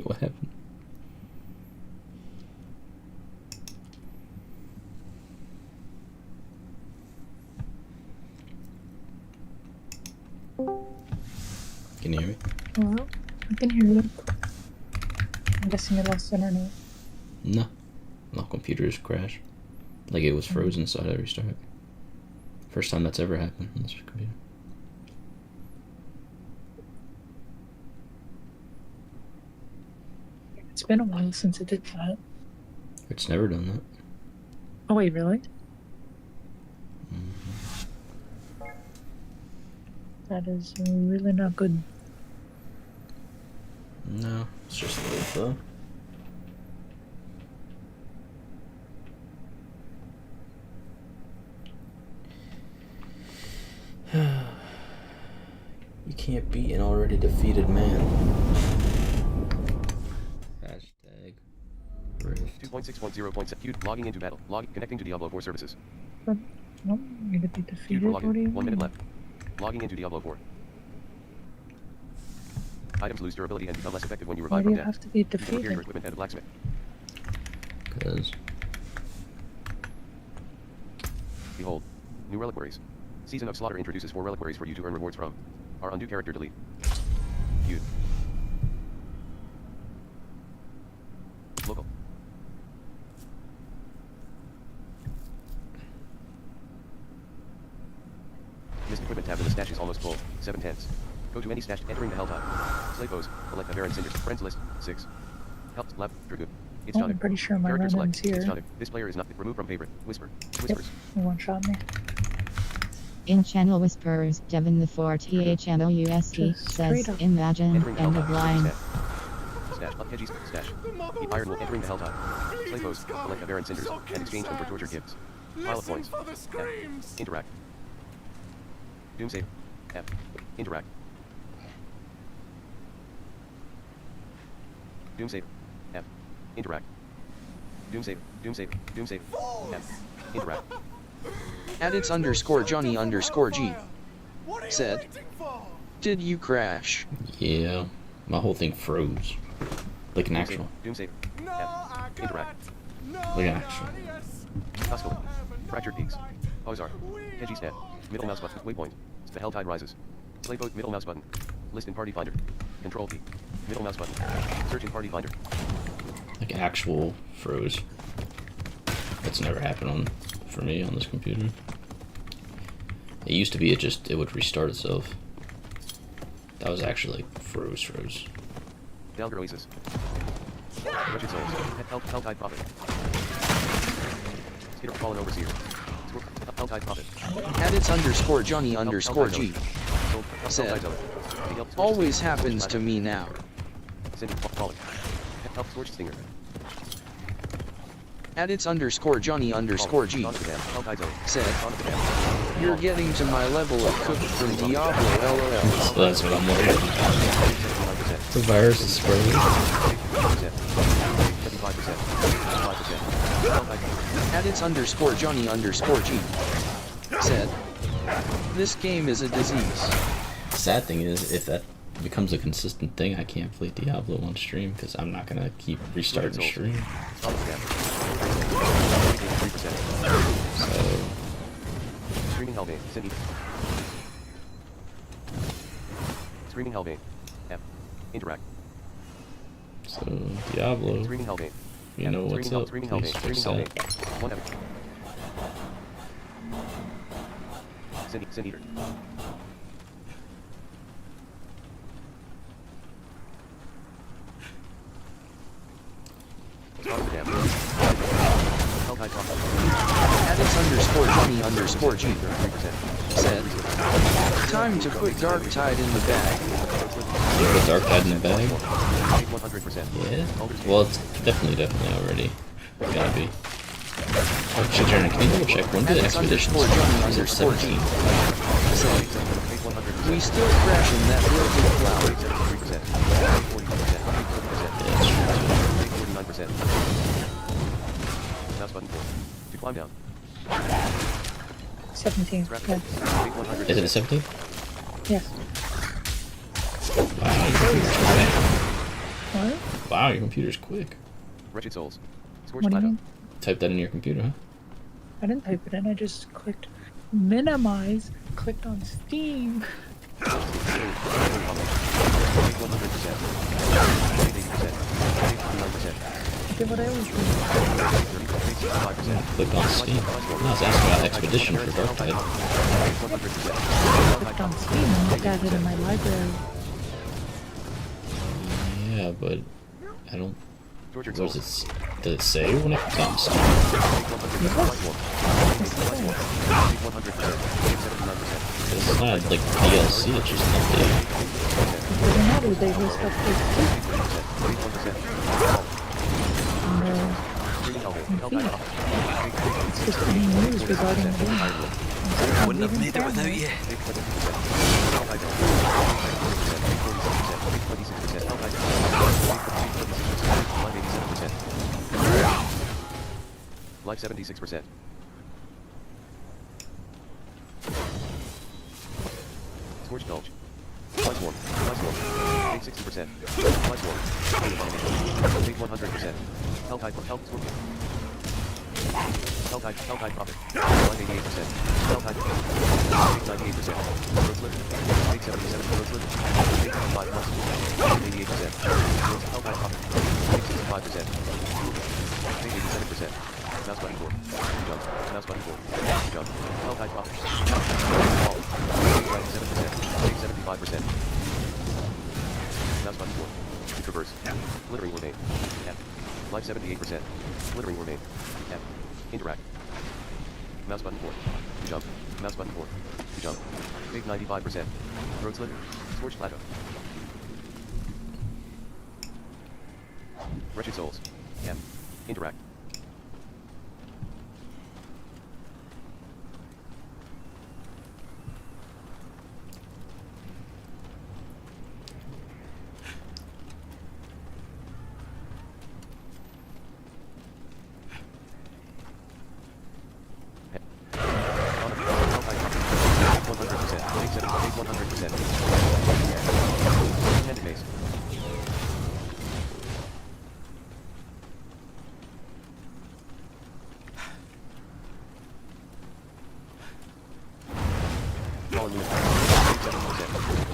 What happened? Can you hear me? Hello? I can hear you. I'm guessing you lost internet. No. My computer just crashed. Like it was frozen, so I had to restart it. First time that's ever happened on this computer. It's been a while since it did that. It's never done that. Oh wait, really? That is really not good. No, it's just a little You can't beat an already defeated man. Hashtag Rift. 2.6.0.7 logging into battle. Connecting to Diablo 4 services. But I don't need to be defeated. What do you 1 minute mean? left. Logging into Diablo 4. Items lose durability and become less effective when you Why revive do from you death. have to be Repair your defeated? equipment at a blacksmith. Because Behold. New reliquaries. Season of Slaughter introduces 4 reliquaries for you to earn rewards from. Our undo character delete. Viewed. Local. Missed equipment tab in the stash is almost full. 7/10. Go to any stash entering the Helltide. Slave pose. Select the Baron Cinders. Friends list. 6. Help. Left. Dragoon. It's Oh, not I'm pretty sure my Character run-in's select. It's here. not This player is not removed from favorite. Whisper. Yep, Whispers. you one-shot me. In channel whispers, Devin the 4THNOUSE Just says, straight up. imagine, Entering the and the Helltide. blind. Stash. Up Hedgies. Stash. The Iron Wolf entering the Helltide. Slave pose. Select the Baron Cinders. And exchange them for torture gifts. Pile of points. F. Interact. Doom save. F. Interact. Doom save. F. Interact. Doom save. Doom save. Doom save. F. Interact. Adits _ Johnny _ G said, "Did you crash?" yeah, my whole thing froze. Like an actual. Doom save. F. Interact. Like an actual. Tusculum. Fractured peaks. Ozark. Hedgies head. Middle mouse button. Waypoint. The Helltide rises. Slave vote. Middle mouse button. List in party finder. Control P. Middle mouse button. Search in party finder. Like actual froze. That's never happened on for me on this computer. It used to be it would restart itself. That was actually like froze. Dalgar Oasis. Wretched Souls. Helltide Prophet. Skitter Fallen Overseer. Helltide Prophet. Adits _ Johnny _ G said, "Always happens to me now." Cindy Falling. Help Scorch Stinger. Adits _ Johnny _ G said, "You're getting to my level of cook from Diablo LOL." So that's what I'm worried about. The virus is spreading. Adits _ Johnny _ G said, "This game is a disease." The sad thing is, if that becomes a consistent thing, I can't play Diablo on stream because I'm not gonna keep restarting stream. So Screaming Hellbane. Cindy. Screaming Hellbane. F. Interact. So Diablo, Screaming Hellbane. you know what's up. Screaming Please Hellbane. fix Screaming that. Hellbane. 1 epic. Cindy Eater. Adits _ Johnny _ G said, "Time to put Darktide in the bag." You put Darktide in the bag? 100%. Yeah. Well, it's definitely already. Gotta be. Oh, Sojourner, can you double check when did Adits Expeditions _ Johnny is there _ G 17? said, "We still crashing that wilted cloud." 3%. 40%. Yeah, it's true. 49%. Mouse button 4. To climb down. 17. Yeah. Is it a 17? Yes. Wow, What? Wow, your computer's quick. Wretched souls. Scorched What do you plateau. mean? Type that in your computer, huh? I didn't type it in. I just clicked minimize. Clicked on Steam. 100%. 80%. 89%. I did what I always do. 35%. Click on Steam. No, I was asking about Expedition for Darktide. 100%. Clicked on Steam and looked at it in my library. Yeah, but I don't. Tortured What souls. does it say when it comes? 100%. It's not like DLC, it's just an update. It doesn't matter. They list up this it's just any news regarding the game. Wouldn't have made it without you. Life 76%. Scorched Gulch. Life warm. Life warm. Take 60%. Life warm. Take 100%. Helltide. Hell Scorpion. Helltide Prophet. Life 88%. Helltide. Take 98%. Rose Liver. Take 77. Rose Liver. Take 5 plus. 88%. Helltide Prophet. Take 65%. Take 87%. Mouse button 4. Jump. Mouse button 4. Jump. Helltide Prophet. Fall. Take 97%. Take 75%. Mouse button 4. Traverse. Glittering remain. F. Life 78%. Glittering remain. F. Interact. Mouse button 4. Jump. Mouse button 4. Jump. Take 95%. Road slither. Scorched plateau. Wretched souls. F. Interact.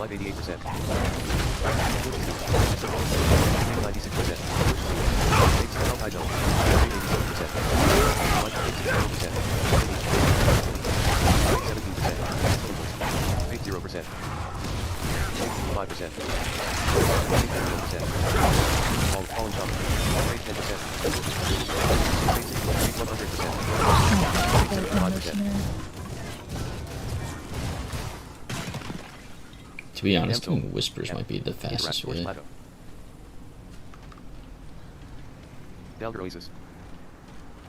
Life 88%. 96%. Helltide Zone. 87%. Life 67%. 17%. 80%. 5%. 10%. Fallen jump. 10%. 100%. To be honest, doing whispers might be the fastest way. Dalgar Oasis.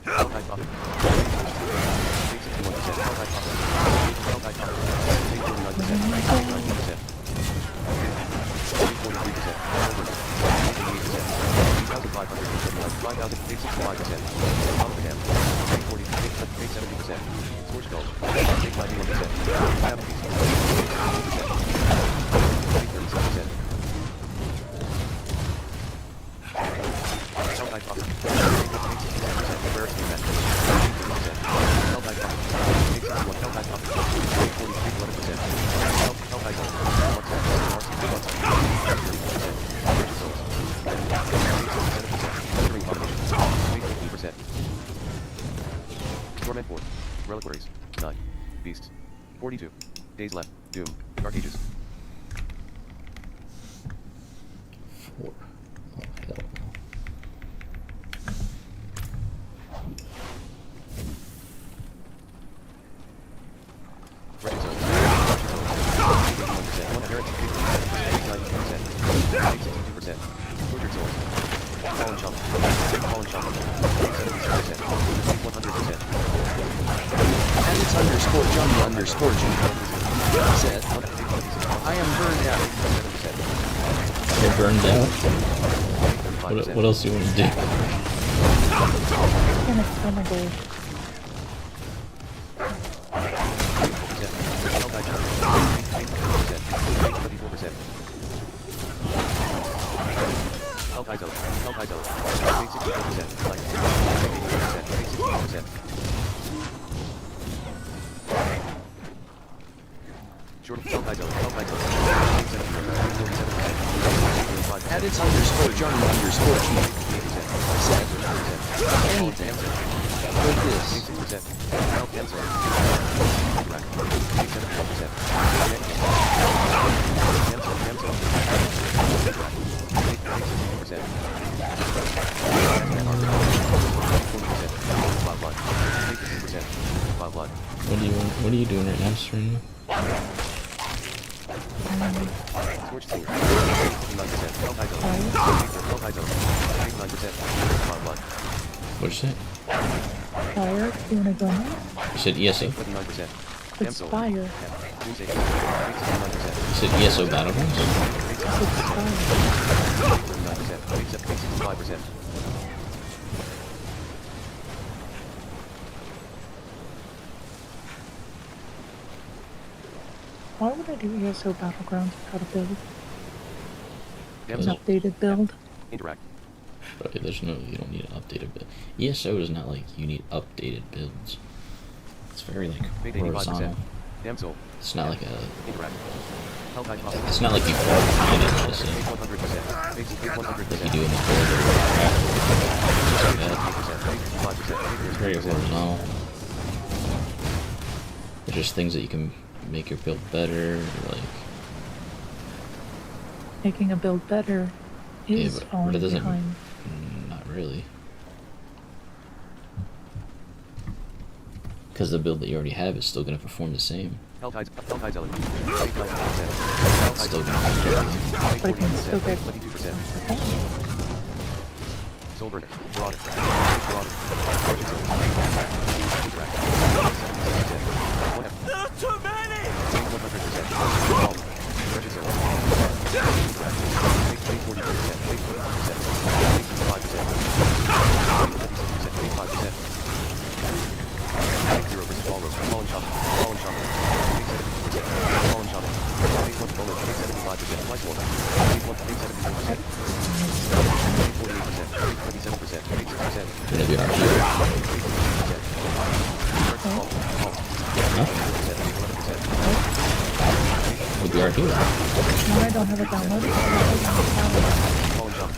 Helltide Prophet. 61%. Helltide Prophet. Helltide Prophet. 49%. 43%. 5,065%. Alphabet. 40. 70%. Scorched Gulch. 91%. Torment 4. Reliquaries. 9. Beasts. 42. Days left. Doom. Dark Ages. 4. Oh, hell no. Wretched Souls. 81%. One Inheritance. 92%. 62%. Tortured Souls. Fallen Chump. Fallen Chump. 76%. 100%. And it's underscore Johnny underscore G. Said, I am burned out. You're burned out? What else do you want to do? Gonna go. Short Hellkite Zone. Hellkite Zone. Edits underscore Johnny underscore G. Said. Anything. Like this. 86%. Help cancel. Interact. 87%. Cancel. Cancel. Interact. 86%. 40%. Cloud blood. 86%. Cloud blood. What are you doing right now, Serena? Scorched Finger. 59%. Hellkite Zone. Hellkite Zone. 89%. Cloud blood. What'd you say? Fire, you wanna go now? You said ESO? 29%. It's fire. Doomsday. 69%. You said ESO Battlegrounds? It's fire. 39%. 65%. Why would I do ESO Battlegrounds without a build? An Damsel. updated build? Interact. But you don't need an updated build. ESO is not like you need updated builds. It's very like Made horizontal. 85%. Damsel. It's not like a. Interact. Hellkite Hostile. It's not like you fall behind it. It's Make like 100%. Make you 100%. do in the build or like that. 5%. It's very horizontal. There's just things that you can make your build better. Like Making a build better is but falling it doesn't. behind. Not really. Because the build that you already have is still going to perform the same. Hellkite Element. 89%. It's still going to perform. But it can still get 22%. Soulburner. Broader. Interact. 70%. There's too many! 100%. Precious Zone. Interact. Make 40%. Make 40%. 5%. 85%. 0% Fallen Shaman. Fallen Shaman. 870%. Fallen Shaman. 81 bonus. 875%. Twice more. 874%. 48%. 27%. 86%. Gonna be our hero. 8%. Huh? Would be our hero. Now I don't have it downloaded. Fallen Shaman.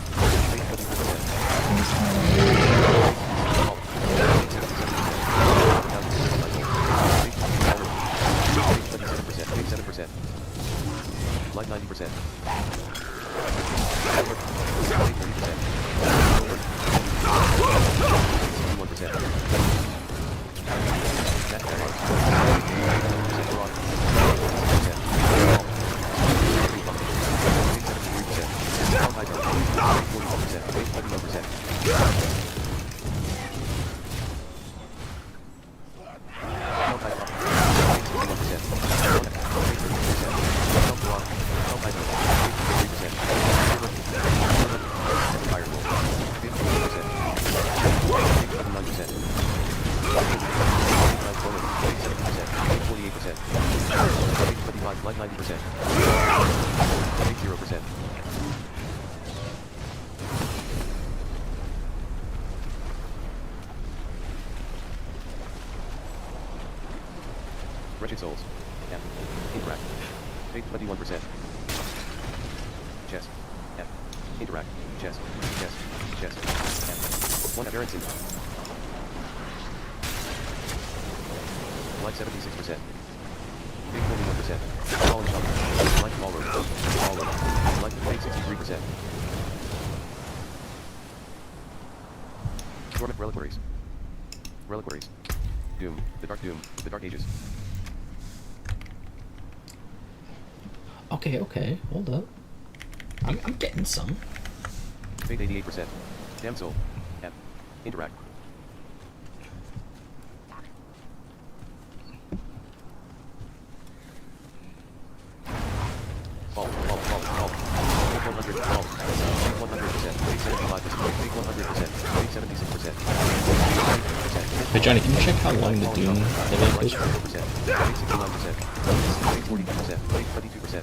87%. Light 90%. 0%. Wretched Souls. F. Interact. Fate 21%. Chest. F. Interact. Chest. Chest. Chest. F. 1 Aberrant Syndrome. Light 76%. Fate 41%. Fallen Shaman. Light Ballroom. Ballroom. Light Fate 63%. Dormant Reliquaries. Reliquaries. Doom. The Dark Doom. The Dark Ages. Okay, hold up. I'm getting some. Fate 88%. Damsel. F. Interact. Fall. 100. Fall. 100%. 75%. 100%. 76%. Hey Johnny, can you check how long the Doom delay goes for? 69%. 42%. 22%.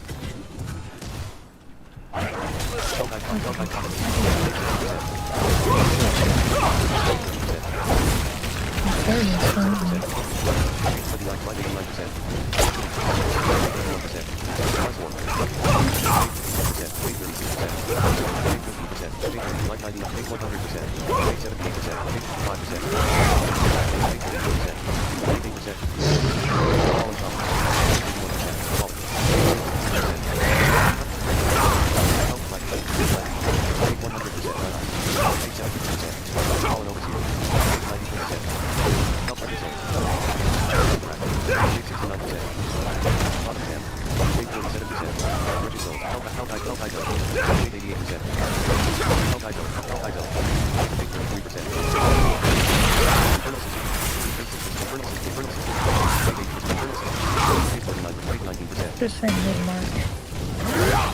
Just saying mid-March.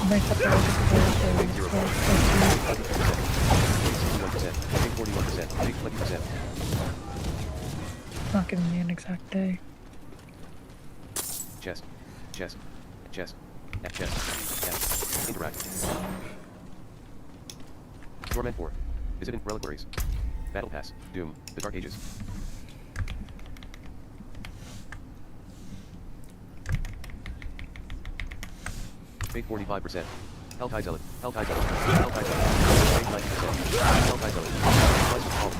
Make up the other 61%. Big 41%. Big 20%. Not giving me an exact day. Chest. Chest. Chest. At chest. F. Interact. Torment 4. Visiting reliquaries. Battle Pass. Doom. The Dark Ages. Fate 45%. Helltide Zealot. Helltide Zealot. Helltide Zealot. Fate 90%. Helltide Zealot. Pleasant Calm.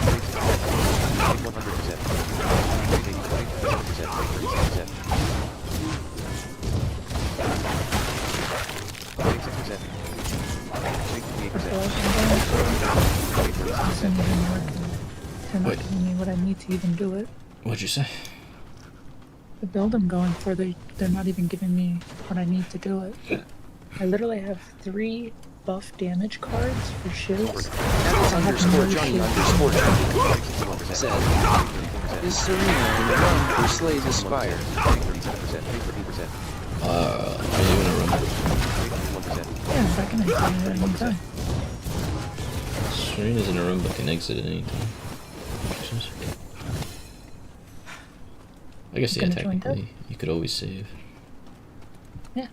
Fate 100%. Fate 80%. Fate 37%. Fate 36%. Fate 6%. Fate 28%. Fate 36%. They're not giving me what I need to even do it. What'd you say? The build I'm going for, they're not even giving me what I need to do it. I literally have 3 buff damage cards for shields. Underscore Johnny underscore Johnny said, is Serena in the run for Slay the Spire? Are you in a room? Yeah, if I can exit at any time. Serena's in a room but can exit at any time. I guess, yeah, Gonna join technically, you could always save. Yeah.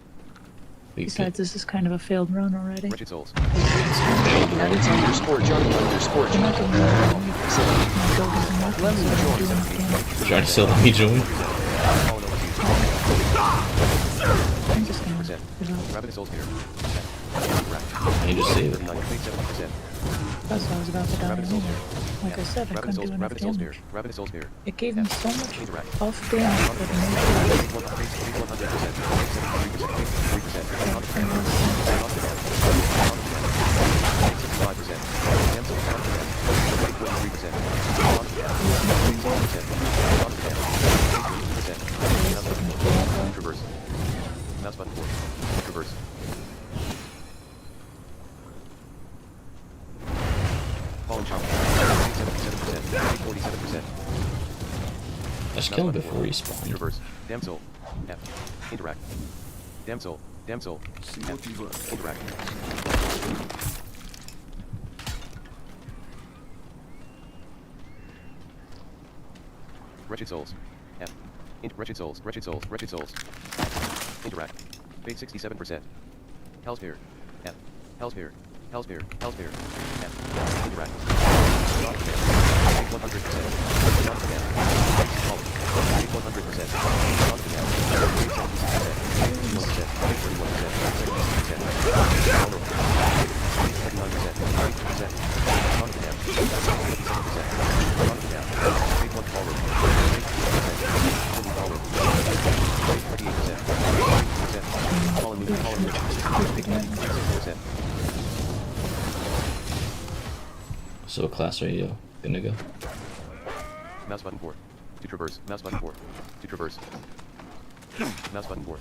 We Besides, this is kind of a failed run already. Wretched Souls. Edits underscore Johnny underscore They're not Johnny giving me what I need. said, My build isn't working, Let me so I don't join. do enough damage. trying to sell me join. I'm just gonna give up. Rabbit Souls here. I can just save it. 70%. That's why I was about to die anyway. Like I said, I couldn't do enough Rabbit Souls here. damage. Rabbit Souls here. It gave me so much Interact. buff damage for the nature. 100%. Traverse. Mouse button 4. Traverse. Fallen Chomp. 77%. 47%. Let's kill him before he spawns. Traverse. Damsel. F. Interact. Damsel. Damsel. F. Interact. Wretched Souls. F. Wretched Souls. Wretched Souls. Wretched Souls. Interact. Fate 67%. Hellspear. F. Hellspear. Hellspear. Hellspear. F. Interact. Fate 100%. Fate 100%. So what class are you gonna go? Mouse button 4. To traverse. Mouse button 4. To traverse. Mouse button 4.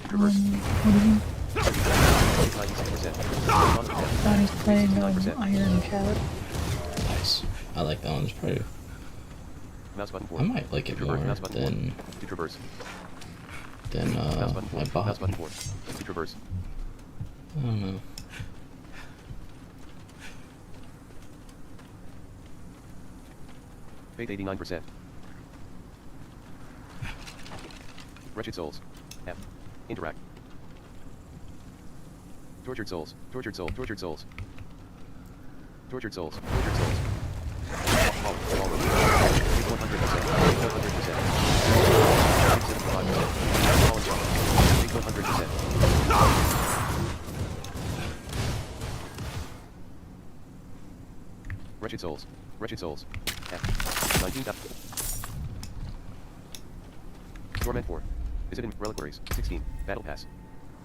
To traverse. What do you mean? 96%. Donnie's playing Iron Cat. Nice. I like that one. It's probably. Mouse button 4. I might like it more Mouse button 4. than To traverse. my Mouse button 4. Mouse bot. button 4. To traverse. I don't know. Fate 89%. Wretched Souls. F. Interact. Tortured Souls. Tortured Soul. Tortured Souls. Tortured Souls. Tortured Souls. All 100%. 100%. 100%. Wretched Souls. Wretched Souls. F. 19. Torment 4. Visiting reliquaries. 16. Battle Pass.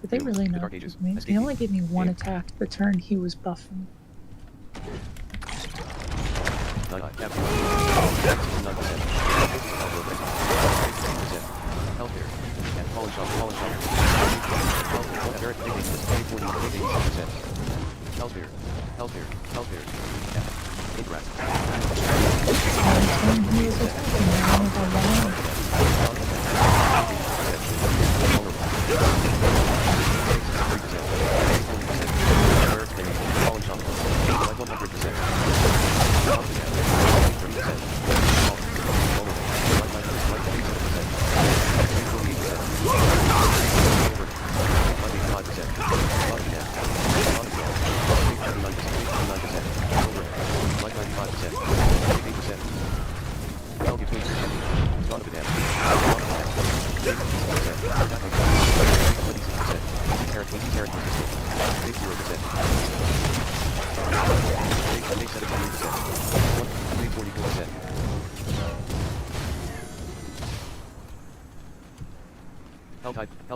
Did they really The not Dark Ages. give me? They STP. only gave me one Yeah. attack the turn he was buffing. 9%. Healthcare. And Fallen Shop. Fallen Shop. Hellspear. Hellspear. Hellspear. Interact. And he was attacking me. I don't know why.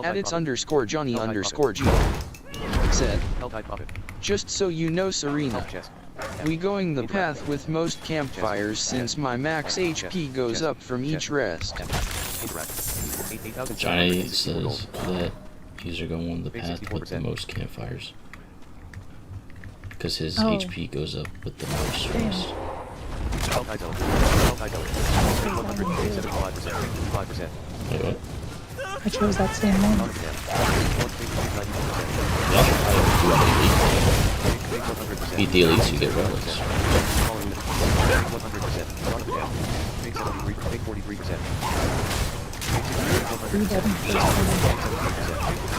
At its underscore Johnny underscore G. Said, just so you know, Serena, we going the path with most campfires since my max HP goes up from each rest. Johnny says that he's going the path with the most campfires. Because his Oh. HP goes up with the most Damn. rest. Wait, what? I chose that same one. Y'all should probably beat the elites, you get relics.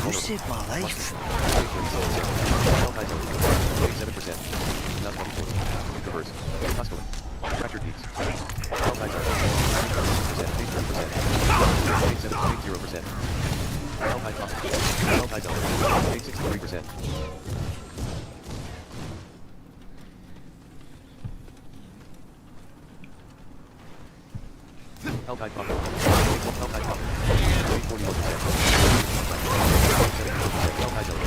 You saved my life. Tractor peaks. Helltide Pop. Helltide Pop. 41%. Helltide Zone.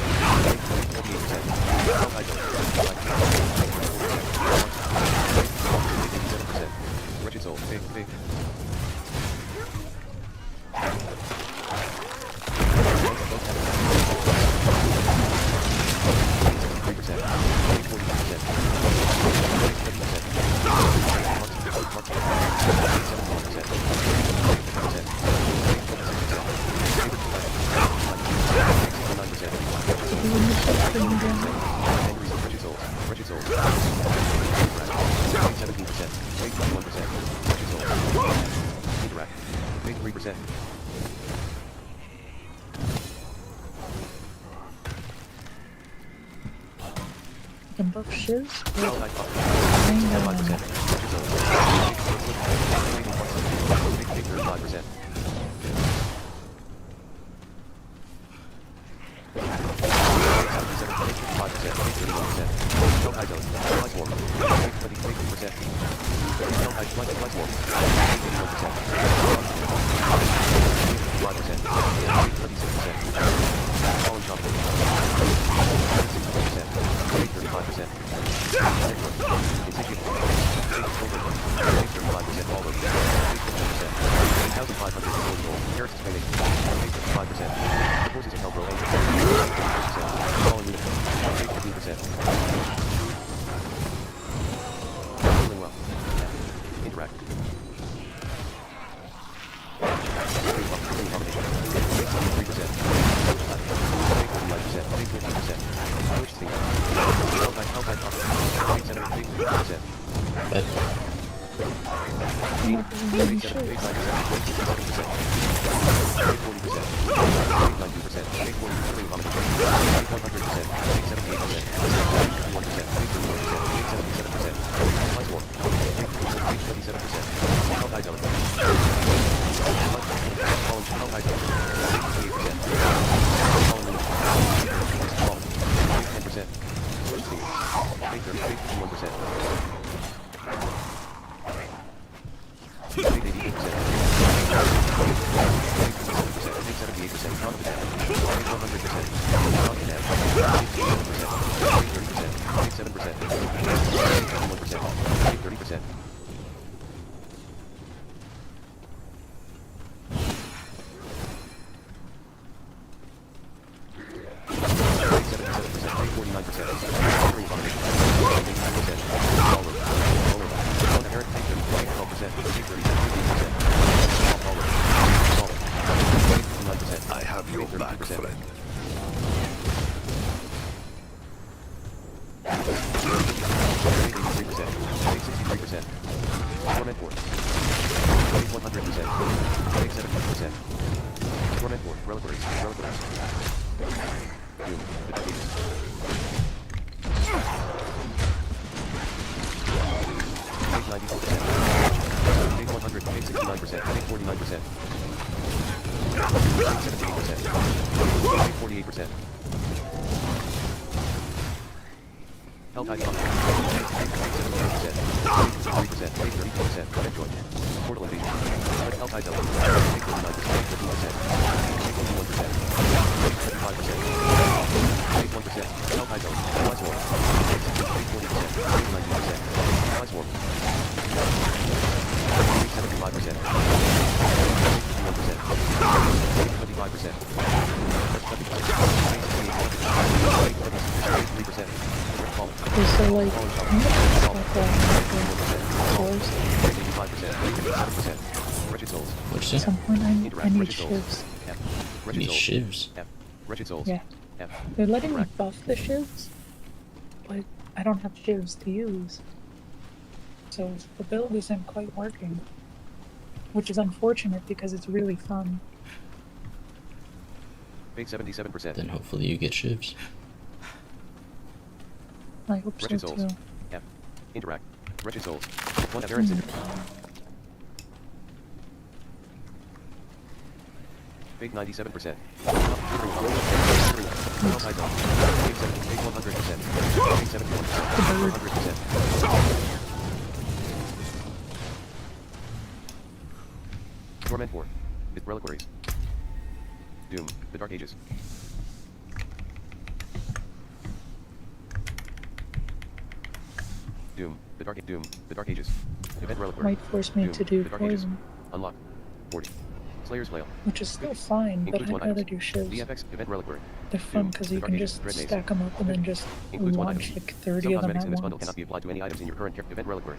48%. Helltide Zone. 87%. Wretched Soul. Big. Can both shoes? I have your back, friend. Torment 4. 100%. 70%. Torment 4. Reliquaries. Reliquaries. Doom. The Dark Ages. Page 94%. Page 100. Page 69%. Page 49%. Page 78%. Page 48%. Helltide Pump. 3%. 34%. Enjoy. Portal Invasion. Helltide Zone. 39%. 15%. 21%. 35%. 1%. Helltide Zone. Allies War. 40%. 90%. Allies War. 75%. 51%. 25%. 3%. Okay, so like, I'm gonna stop that floors. 85%. Wretched Souls. What'd At you say? some point, I need Wretched Souls. shivs. F. You Wretched need Souls. shivs. F. Wretched Souls. Yeah. F. They're letting me Interact. buff the shivs, but I don't have shivs to use. So the build isn't quite working. Which is unfortunate because it's really fun. Big 77%. Then hopefully you get shivs. I hope so Wretched Souls. too. F. Interact. Wretched Souls. 1 Aberrant Cinder. Big 97%. Helltide Zone. Big 70. Big 100%. Big 71%. 100%. Torment 4. With Reliquaries. Doom. The Dark Ages. Doom. The Dark Ages. Event Reliquary. Might force me Doom. to do The Dark Ages. poison, Unlock. 40. Slayer's Flail. which is still fine, but Includes I'd one rather item. do shivs. VFX. Event Reliquary. They're fun Doom. because The you Dark can Ages. just Dread Maze. stack them up and then just Includes one launch item. like 30 Some of them cosmetics at in this bundle once. cannot be applied to any items in your current event reliquary.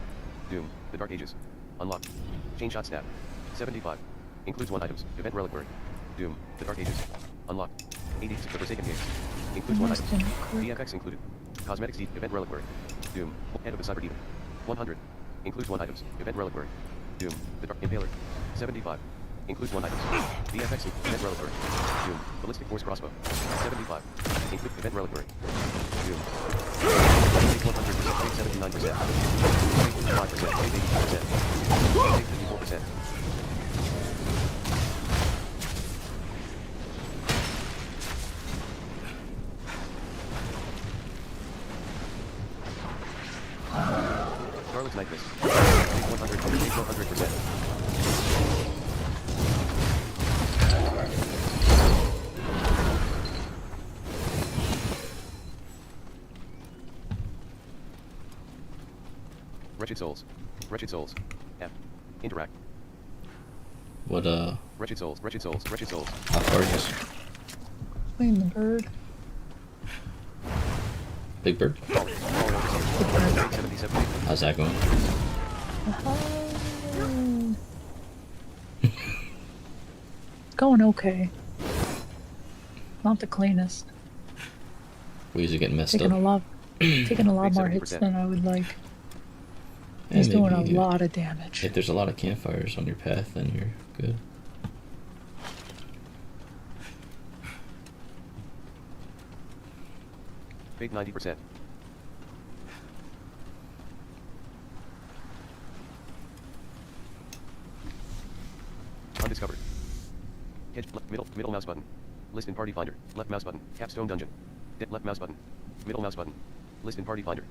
Doom. The Dark Ages. Unlock. Chain Shot Stab. 75. Includes one items. Event reliquary. Doom. The Dark Ages. Unlock. 80. The Forsaken Gates. Includes one Almost item. didn't click. VFX included. Cosmetics Deep. Event reliquary. Doom. Head of the Cyber Demon. 100. Includes one items. Event reliquary. Doom. The Dark Impaler. 75. Includes one items. VFX Event reliquary. Doom. Ballistic Force Crossbow. 75. Include Event reliquary. Doom. 100%. 79%. 5%. 82%. 54%. Scarlet's Night Mist. 100%. Wretched Souls. Wretched Souls. F. Interact. What, Wretched Souls. Wretched Souls. Wretched Souls. how far is this? Playing the bird. Big Bird? Falling. Falling over Summer. 77. How's that going? Going okay. Not the cleanest. We usually get messed Taking a up. lot, taking a lot Big more hits 70%. than I would like. And He's doing a maybe lot of damage. If there's a lot of campfires on your path, then you're good. Big 90%. Undiscovered. Hit middle mouse button. List in party finder. Left mouse button. Capstone dungeon. Left mouse button. Middle mouse button. List in party finder.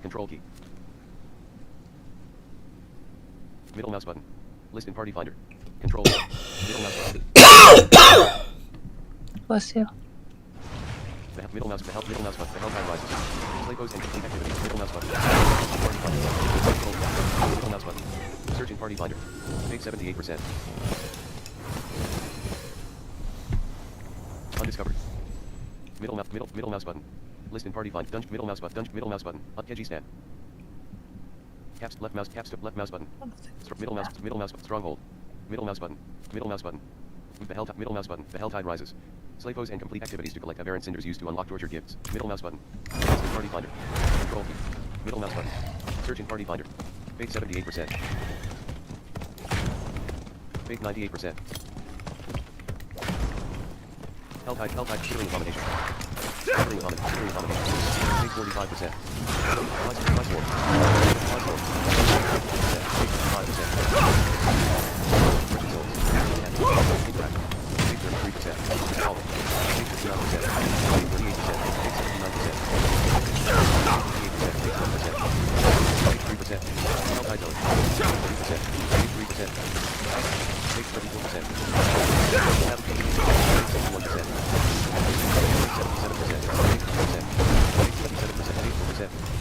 Control key. Middle mouse button. List in party finder. Control key. Middle mouse button. Bless you. Middle mouse button. Middle mouse button. The Helltide rises. Play pose and activity. Middle mouse button. Party finder. Control key. Middle mouse button. Search in party finder. Big 78%. Undiscovered. Middle mouse button. List in party find. Dungeon. Middle mouse button. Dungeon. Middle mouse button. Up Keji stand. caps, left mouse, caps, left mouse button. Middle mouse, stronghold. Middle mouse button. Middle mouse button. Middle mouse button. The Helltide rises. Slay foes and complete activities to collect aberrant cinders used to unlock torture gifts. Middle mouse button. Party finder. Control key. Middle mouse button. Searching party finder. Fake 78%. Fake 98%. Helltide, shivering abomination. Shivering abomination. Fake 45%. Plus 4. Plus 4. 5%. Merchant souls. Interact. Fake 33%. Follow. Fake 59%. Fake 38%. Fake 79%. 58%. Fake 1%. Fake 3%. Helltide zone. 3%. Fake 3%. Fake 34%. Fake 61%. 77%. Fake 2%. Fake 27%. Fake 4%.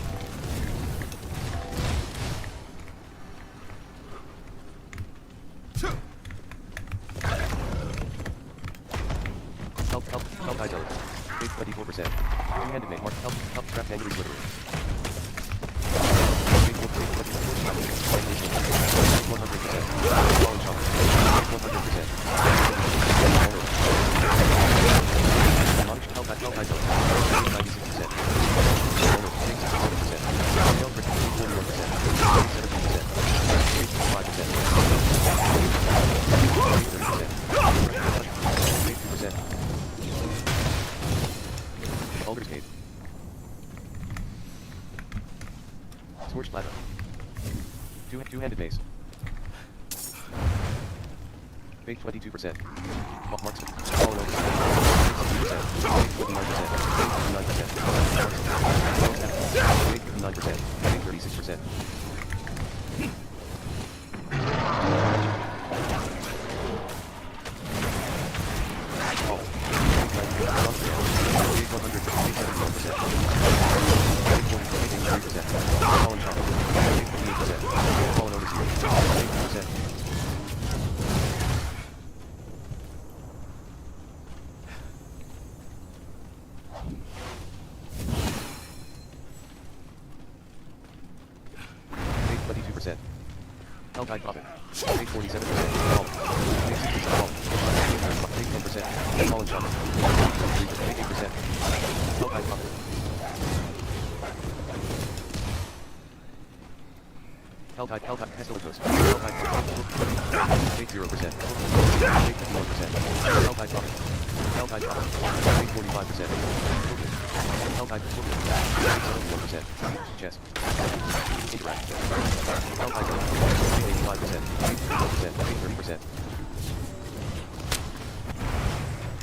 Helltide zone. Fake 24%. Two-handed make mark. Help trap angry slippery. Fake 100%. Fallen shocker. Fake 100%. Admonished Helltide zone. Fake 96%. Fake 61%. Failed for 41%. Fake 17%. Fake 5%. Fake 30%. Fake 2%. Baldur's Gate. Scorched Plateau. Two-handed mace. Fake 22%. Marks. Fallen over. 2%. 59%. 59%. 59%. 36%. Helltide Prophet. Fake 47%. Fall. Fake 6%. Fall. Fake 10%. Fallen Shaman. Fake 8%. Helltide Prophet. Helltide Pestilent Ghost. Helltide Prophet. Fake 0%. Fake 51%. Helltide Prophet. Helltide Prophet. Fake 45%. Helltide Prophet. Fake 71%. Chest. Interact. Helltide Prophet. Fake 85%. Fake 30%. Fake 30%.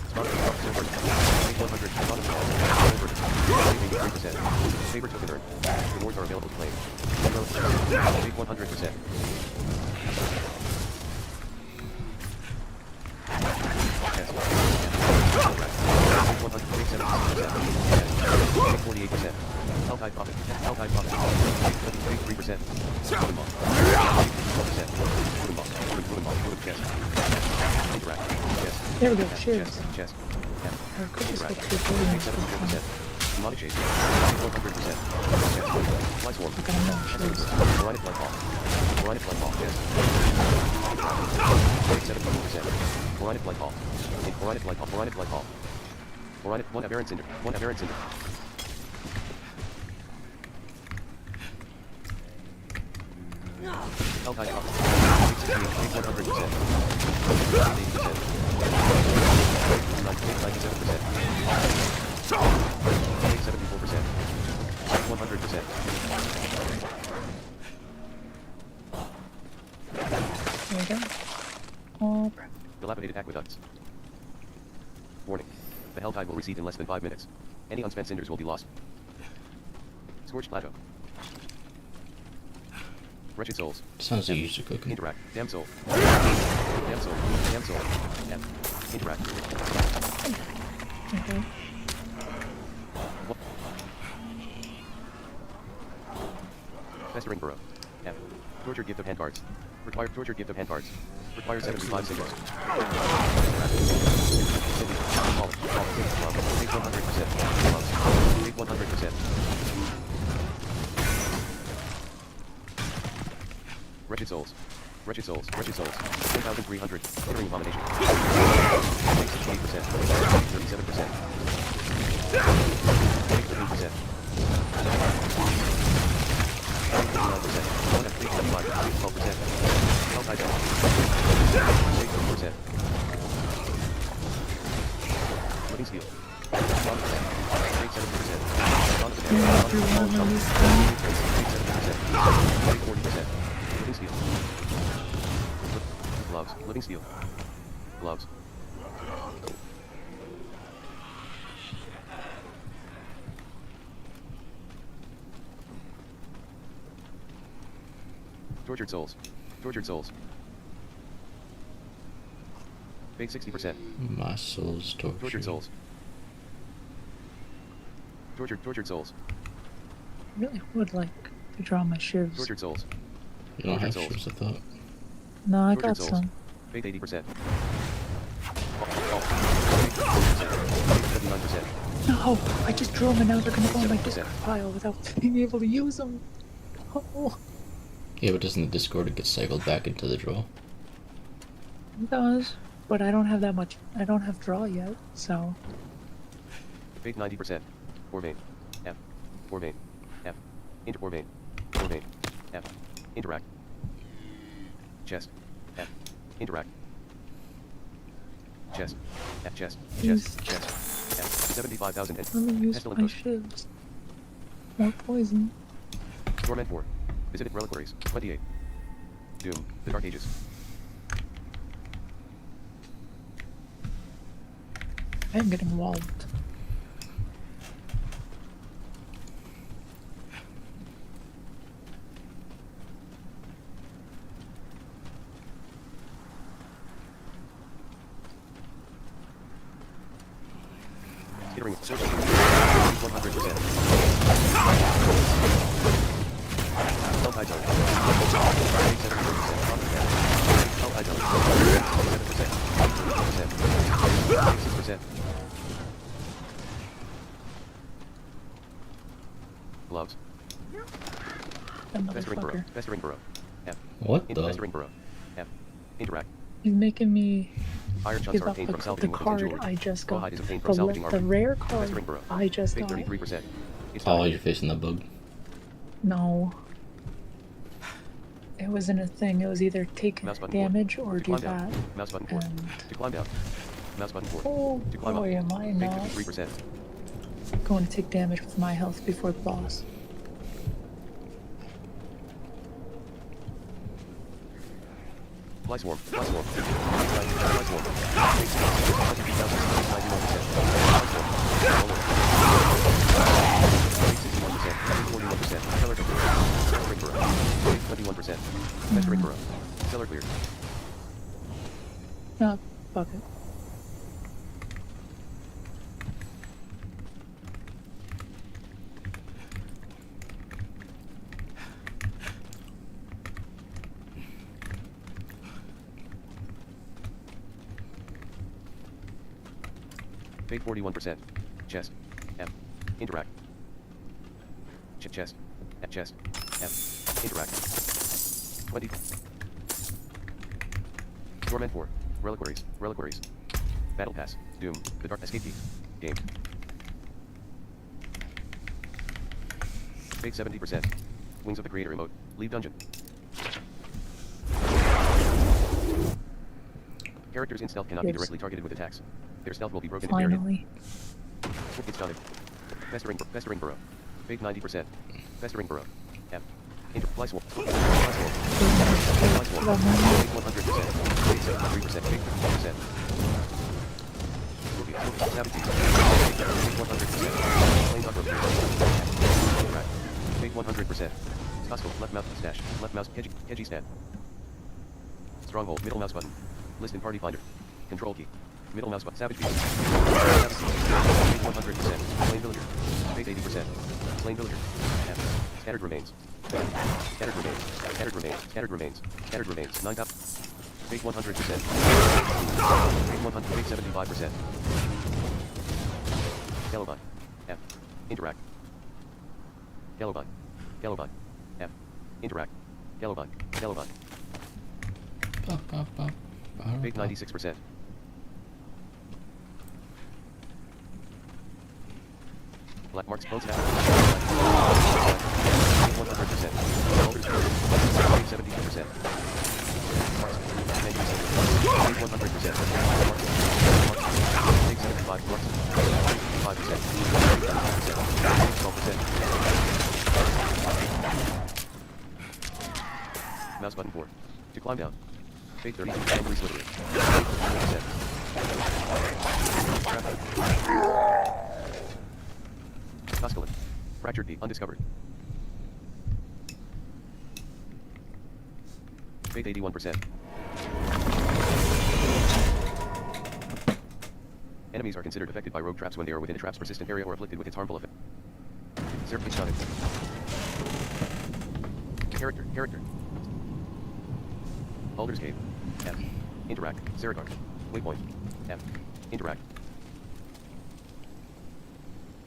Sponsored Silver. Fake 100. Sponsored Silver. Fake 83%. Favorite token earned. Rewards are available to claim. Fake 100%. Yes. Fake 100. Fake 76%. Fake 48%. Helltide Prophet. Helltide Prophet. Fake 3%. Wooden Boss. Fake 12%. Wooden Boss. Wooden Boss. Wooden Chest. Interact. Chest. There we go, cheers. Chest. Our cookies Interact. look good building Fake this 74%. Money chase. 100%. Fly swarm. Look at them now, cheers. Rhinic Fly Ball. Rhinic Fly Ball. Yes. Fake 74%. Rhinic Fly Ball. Rhinic Fly Ball. Rhinic Fly Ball. Rhinic. One aberrant cinder. One aberrant cinder. Helltide Prophet. Fake 100%. Fake 80%. Fake 97%. Fake 74%. Fake 100%. There we go. Oh, crap. Dilapidated aqueducts. Warning. The Helltide will recede in less than 5 minutes. Any unspent cinders will be lost. Scorched Plateau. Wretched souls. Sounds like you used a cookie. Interact. Damn soul. Damn soul. Damn soul. F. Interact. Okay. Festering Burrow. F. Torture gift of hand cards. Required torture gift of hand cards. Requires 75 signals. Take 100%. Take 100%. Wretched souls. Wretched souls. Wretched souls. 10,300. Entering abomination. 68%. 37%. 13%. 12%. Darktide. 8%. Living steel. 1%. 7%. 40%. Living steel. Gloves. Living steel. Gloves. Tortured souls. Tortured souls. Big 60%. My soul's tortured. Tortured souls. Tortured souls. I really would like to draw my shivs. Tortured souls. You don't have Tortured shoes, I thought. No, I Tortured got souls. some. Big 80%. 79%. No, I just drew them and now they're gonna go in my 7%. discard pile without being able to use them. Oh, Yeah, but doesn't the Discord get cycled back into the draw? it does. But I don't have that much. I don't have draw yet, so. Big 90%. Orvane. F. Orvane. F. Orvane. Orvane. F. Interact. Chest. F. Interact. Chest. F. Chest. Chest. Chest. F. 75,000 and Let me use pestilent my push. shivs. More poison. Torment 4. Visited reliquaries. 28. Doom. The Dark Ages. I am getting walled. Skittering. 100%. Darktide zone. 87%. Darktide zone. 7%. 6%. Gloves. That Festering burrow. motherfucker. Festering burrow. F. What the? Festering burrow. F. Interact. He's making me Iron chunks give are up obtained the from salvaging weapons and card jewelry. I just got. Rawhide is obtained from salvaging The armor. rare card Festering burrow. I just Big got. 33%. It's Oh, time. you're facing that bug. No. It wasn't a thing. It was either take Mouse button damage or To do climb down. that. Mouse button 4. And To climb down. Mouse button 4. oh To climb up. boy, am I Big not 53%. going to take damage with my health before the boss. Fly swarm. Fly swarm. Fly swarm. 41%. Stellar clear. Festering burrow. 21%. Festering burrow. Stellar clear. No, fuck it. Big 41%. Chest. F. Interact. Chest. F. Chest. F. Interact. 20. Torment 4. Reliquaries. Reliquaries. Battle Pass. Doom. The Dark Escape Key. Game. Big 70%. Wings of the Creator emote. Leave dungeon. Characters in stealth cannot be Yes. directly targeted with attacks. Their stealth will be broken if they are hit. Finally. It's done. Festering burrow. Big 90%. Festering burrow. F. Fly swarm. Fly swarm. Fly swarm. Big 100%. Big 73%. Big 50%. Savage beast. Big 100%. Plain duck roast. Interact. Big 100%. Costco. Left mouse stash. Left mouse. Keji stat. Stronghold. Middle mouse button. List in party finder. Control key. Middle mouse button. Savage beast. Savage beast. Big 100%. Slain villager. Big 80%. Slain villager. F. Scattered remains. Scattered remains. Scattered remains. Scattered remains. Scattered remains. 9,000. Big 100%. Big 100. Big 75%. Yellowvine. F. Interact. Yellowvine. Yellowvine. F. Interact. Yellow vine. Yellow vine. Fake 96%. Black marks close now. 100%. Alders 72%. Marks 100%. Take 75 marks. 5%. 12%. Mouse button 4. To climb down. Fake 32. Angry slippery. 100%. Tusculin. Fractured peak. Undiscovered. Fate 81%. Enemies are considered affected by rogue traps when they are within a trap's persistent area or afflicted with its harmful effect. Serpent stunted. Character. Baldur's Cave. F. Interact. Zeradark. Waypoint. F. Interact.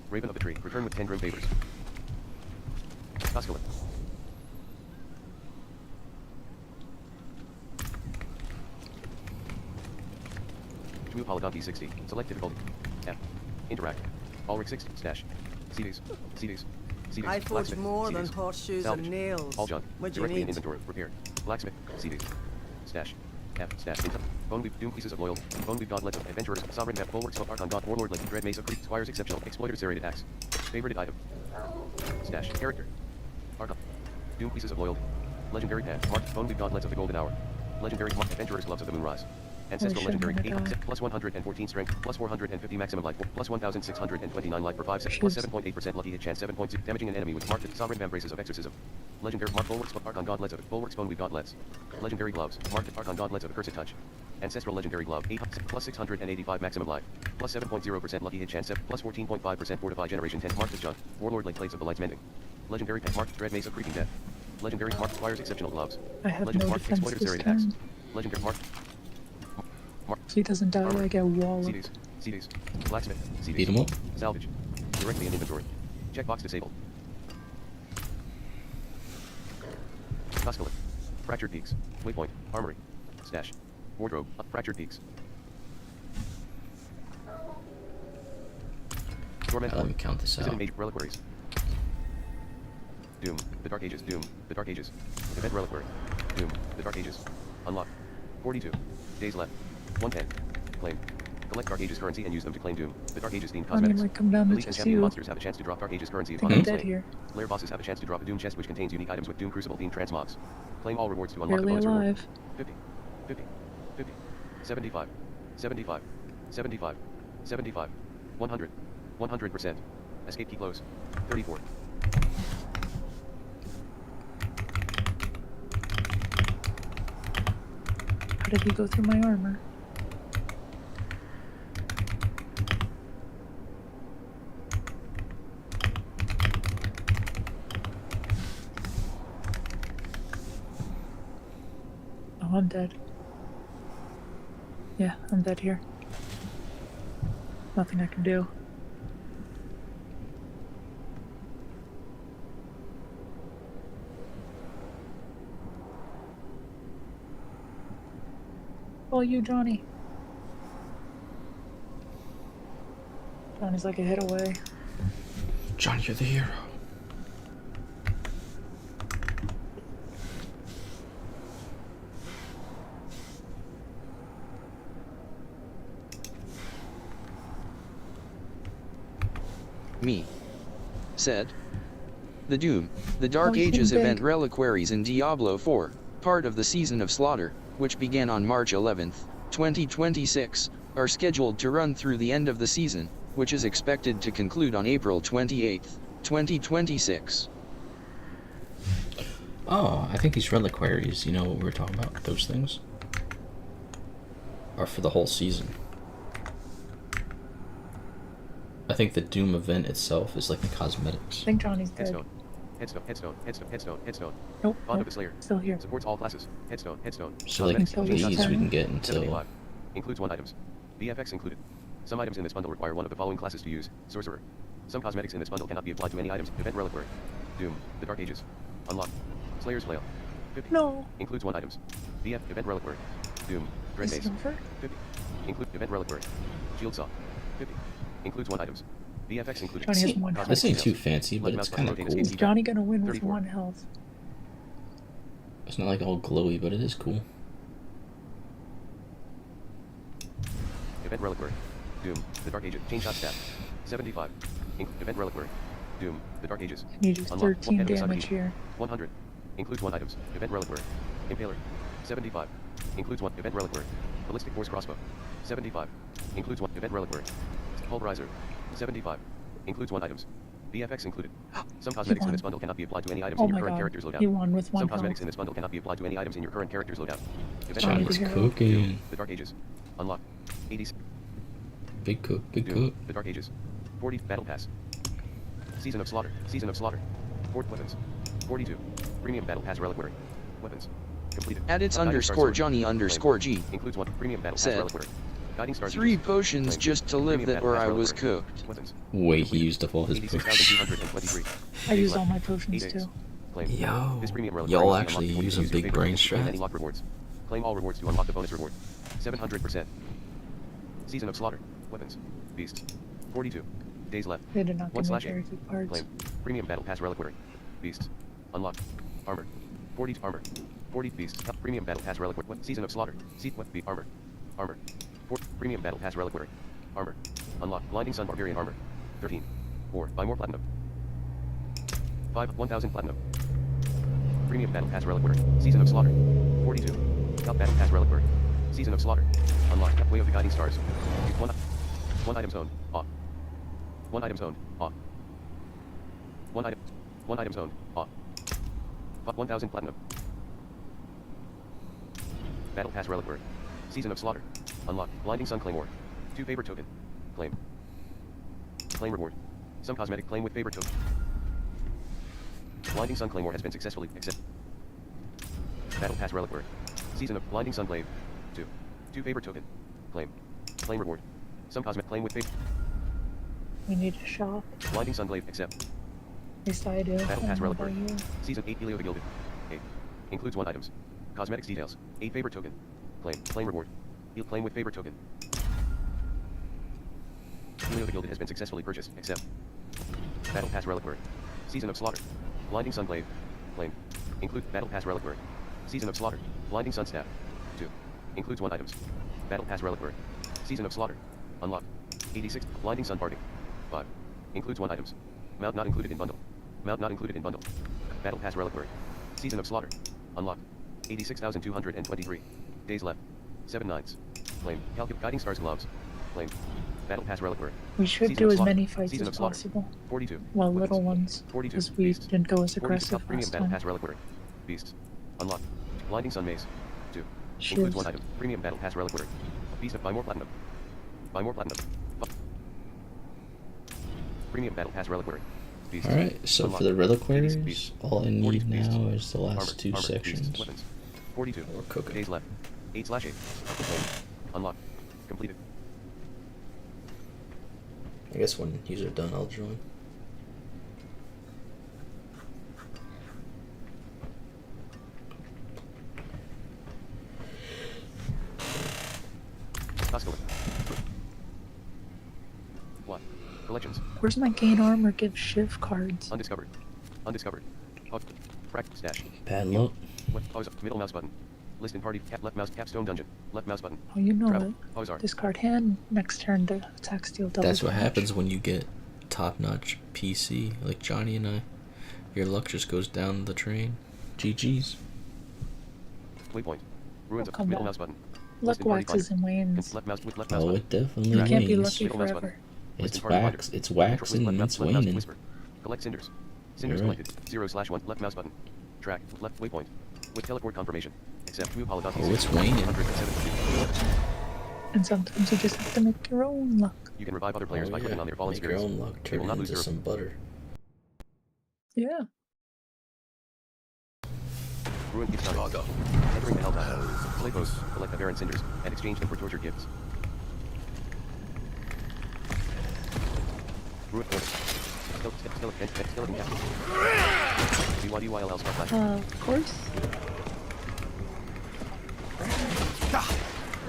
Raven of the Tree. Return with 10 grim favors. Tusculin. Two Polygon D60. Select difficulty. F. Interact. Ulrich 6. Stash. CDs. I forged more than CDs. horseshoes Salvage. and nails. All junk. What do you Directly in need? inventory. Repair. Blacksmith. CDs. Stash. F. Stash. Income. Bone weave. Doom pieces of loyalty. Bone weave godlets of adventurers. Sovereign map. Bulwarks of Archon god. Warlord lake. Dread mace of Creek. Squires exceptional. Exploiter serrated axe. Favorited item. Stash. Character. Archon. Doom pieces of loyalty. Legendary path. Marked. Bone weave godlets of the golden hour. Legendary marked. Adventurers gloves of the moonrise. Ancestral Holy shit, legendary I'm gonna 8 die. plus 114 strength plus 450 maximum life plus 1629 life per 5 seconds plus 7.8% lucky hit chance 7.6 damaging an enemy with marked sovereign membraces of exorcism. Legendary marked bulwarks of Archon godlets of bulwarks bone weave godlets. Legendary gloves marked Archon godlets of accursed touch. Ancestral legendary glove 8 plus 685 maximum life plus 7.0% lucky hit chance 7 plus 14.5% fortify generation 10 marked as junk. Warlord lake plates of the lights mending. Legendary pet marked dread mace of creeping death. Legendary marked squires exceptional gloves. I have Legend no marked defense exploiter this serrated axe. time. Legendary marked If he doesn't die, I get walloped. CDs. Blacksmith. CDs. Beat 'em up. Salvage. Directly in inventory. Checkbox disabled. Tusculin. Fractured peaks. Waypoint. Armory. Stash. Wardrobe. Fractured peaks. Torment. Let me count this Visiting out. major reliquaries. Doom. The Dark Ages. Doom. The Dark Ages. Event reliquary. Doom. The Dark Ages. Unlock. 42. Days left. 110. Claim. Collect Dark Ages currency and use them to claim Doom. The Dark Ages themed I mean, cosmetics. like, come down to Elite and champion two. monsters have a chance to drop Dark Ages currency I upon think I'm being dead slain. here. Lair bosses have a chance to drop a Doom chest which contains unique items with Doom Crucible themed transmogs. Claim all rewards to unlock the Barely bonus reward. alive. 50. 50. 50. 75. 75. 75. 75. 100. 100%. Escape key close. 34. How did he go through my armor? Oh, I'm dead. Yeah, I'm dead here. Nothing I can do. Oh, you, Johnny. Johnny's like a hit away. Johnny, you're the hero. Me. Said. The Doom, the Dark Oh, you Ages big. event reliquaries in Diablo 4, part of the Season of Slaughter, which began on March 11, 2026, are scheduled to run through the end of the season, which is expected to conclude on April 28, 2026. Oh, I think these reliquaries, you know what we were talking about, those things, are for the whole season. I think the Doom event itself is like the cosmetics. I think Johnny's dead. Headstone. Headstone. Headstone. Headstone. Headstone. Headstone. Nope, Bond nope, of the Slayer. still here. Supports all classes. Headstone. Headstone. So like Until these we we can get until 75. Includes 1 items. BFX included. Some items in this bundle require one of the following classes to use. Sorcerer. Some cosmetics in this bundle cannot be applied to any items. Event reliquary. Doom. The Dark Ages. Unlock. Slayer's Flail. 50. No. Includes 1 items. BF event reliquary. Doom. Dread Is mace. it over? 50. Include event reliquary. Shield saw. 50. Includes 1 items. VFX included. Johnny has 1 health. This ain't too fancy, but it's kind of cool. Is Johnny gonna win with 34. 1 health? It's not like all glowy, but it is cool. Event reliquary. Doom. The Dark Ages. Chain shot stat. 75. Event reliquary. Doom. The Dark Ages. You do Unlock. 13 Enemy damage subject. here. 100. Includes 1 items. Event reliquary. Impaler. 75. Includes 1 event reliquary. Ballistic force crossbow. 75. Includes 1 event reliquary. Pulverizer. 75. Includes 1 items. VFX included. Some cosmetics in this bundle cannot be applied to any items Oh in your my current god, character's loadout. he won with 1 Some health. cosmetics in this bundle cannot be applied to any items in your current character's loadout. Event Johnny's reliquary. cooking. Doom. The Dark Ages. Unlock. 80. Big cook, big Doom. cook. The Dark Ages. 40. Battle Pass. Season of Slaughter. Season of Slaughter. 4 weapons. 42. Premium Battle Pass reliquary. Weapons. Completed. Edits Guiding underscore Star Sword. Johnny underscore G. Includes 1 premium Battle Pass Said. reliquary. Guiding Star 3 Sword. potions Claim. just to live Premium that Battle where Pass I was reliquary. cooked. Weapons. Wait, he used up all his potions. 86,223. I used all Left. my potions 8 eggs. too. Claim. Yo, This premium reliquary y'all is actually unlocked when you use a use your big favorite brain weapon to gain strat? any lock rewards. Claim all rewards to unlock the bonus reward. 700%. Season of Slaughter. Weapons. Beasts. 42. Days left. They did not give me 1/8. very good parts. Claim. Premium Battle Pass reliquary. Beasts. Unlocked. Armor. 40 armor. 40 beasts. Premium Battle Pass reliquary. Season of Slaughter. Be armor. Armor. Premium Battle Pass reliquary. Armor. Unlock. Blinding Sun Barbarian armor. 13. 4. Buy more platinum. 5. 1,000 platinum. Premium Battle Pass reliquary. Season of Slaughter. 42. Top Battle Pass reliquary. Season of Slaughter. Unlock. Way of the Guiding Stars. 1 item zone. Off. 1 item zone. Off. 1 item zone. Off. 1,000 platinum. Battle Pass reliquary. Season of Slaughter. Unlock. Blinding Sun Claymore. 2 favor token. Claim. Claim reward. Some cosmetic claim with favor token. Blinding Sun Claymore has been successfully accepted. Battle Pass reliquary. Season of Blinding Sun Blade. 2. 2 favor token. Claim. Claim reward. Some cosmetic claim with favor. We need a shop. Blinding Sun Blade accept. At least I do. Battle I Pass don't know reliquary. about you. Season 8 Helio the Gilded. 8. Includes 1 items. Cosmetics details. 8 favor token. Claim. Claim reward. You'll claim with favor token. Helio the Gilded has been successfully purchased. Accept. Battle Pass reliquary. Season of Slaughter. Blinding Sun Blade. Claim. Include Battle Pass reliquary. Season of Slaughter. Blinding Sun Staff. 2. Includes 1 items. Battle Pass reliquary. Season of Slaughter. Unlocked. 86. Blinding Sun Parting. 5. Includes 1 items. Mount not included in bundle. Mount not included in bundle. Battle Pass reliquary. Season of Slaughter. Unlocked. 86,223. Days left. 7 nines. Claim. Guiding Stars gloves. Claim. Battle Pass reliquary. We should Season do of as Slaughter. many fights Season as of Slaughter. possible. 42. Well, Weapons. little ones. 42. Because we Beasts. didn't go as 42. aggressive Premium last Battle time. Pass reliquary. Beasts. Unlocked. Blinding Sun Maze. 2. Includes 1 Shields. item. Premium Battle Pass reliquary. Beast of Buy more platinum. Buy more platinum. Premium Battle Pass reliquary. Beast. Alright, so for the reliquaries, all I need now is the last 2 Beasts. sections. Weapons. 42. Or cooking. Days left. 8/8. Claim. Unlocked. Completed. I guess when these are done, I'll join. Hostile. What? Collections. Where's my gain armor give shiv cards? Undiscovered. Undiscovered. Off. Frack. Stash. Bad luck. What? Pause. Middle mouse button. List in party. Left mouse. Capstone dungeon. Left mouse button. Oh, you know Travel. it. Ozark. Discard hand. Next turn to attack steal double That's what damage. happens when you get top-notch PC, like Johnny and I. Your luck just goes down the train. GG's. Waypoint. Ruins of Come middle back. mouse button. Luck List in party waxes finder. and wanes. Left mouse with left mouse Oh, button. it definitely You can't be wanes. lucky Middle mouse forever. button. List It's in party finder. wax. It's waxing and it's Left mouse waning. whisper. Collect cinders. Cinders You're right. collected. 0/1. Left mouse button. Track. Left waypoint. With teleport confirmation. Accept. Move Holodoc. Oh, it's waning. 172. And sometimes you just have to make your own luck. You can revive other players Oh, by yeah. clicking on their fallen Make your spirits. own luck. They Turn will it not lose into their some butter. Yeah. Ruin gift target. Entering the Helltide. Slay posts. Collect aberrant cinders and exchange them for torture gifts. Ruin skeleton captain. DYDYLL spot flash. Of course.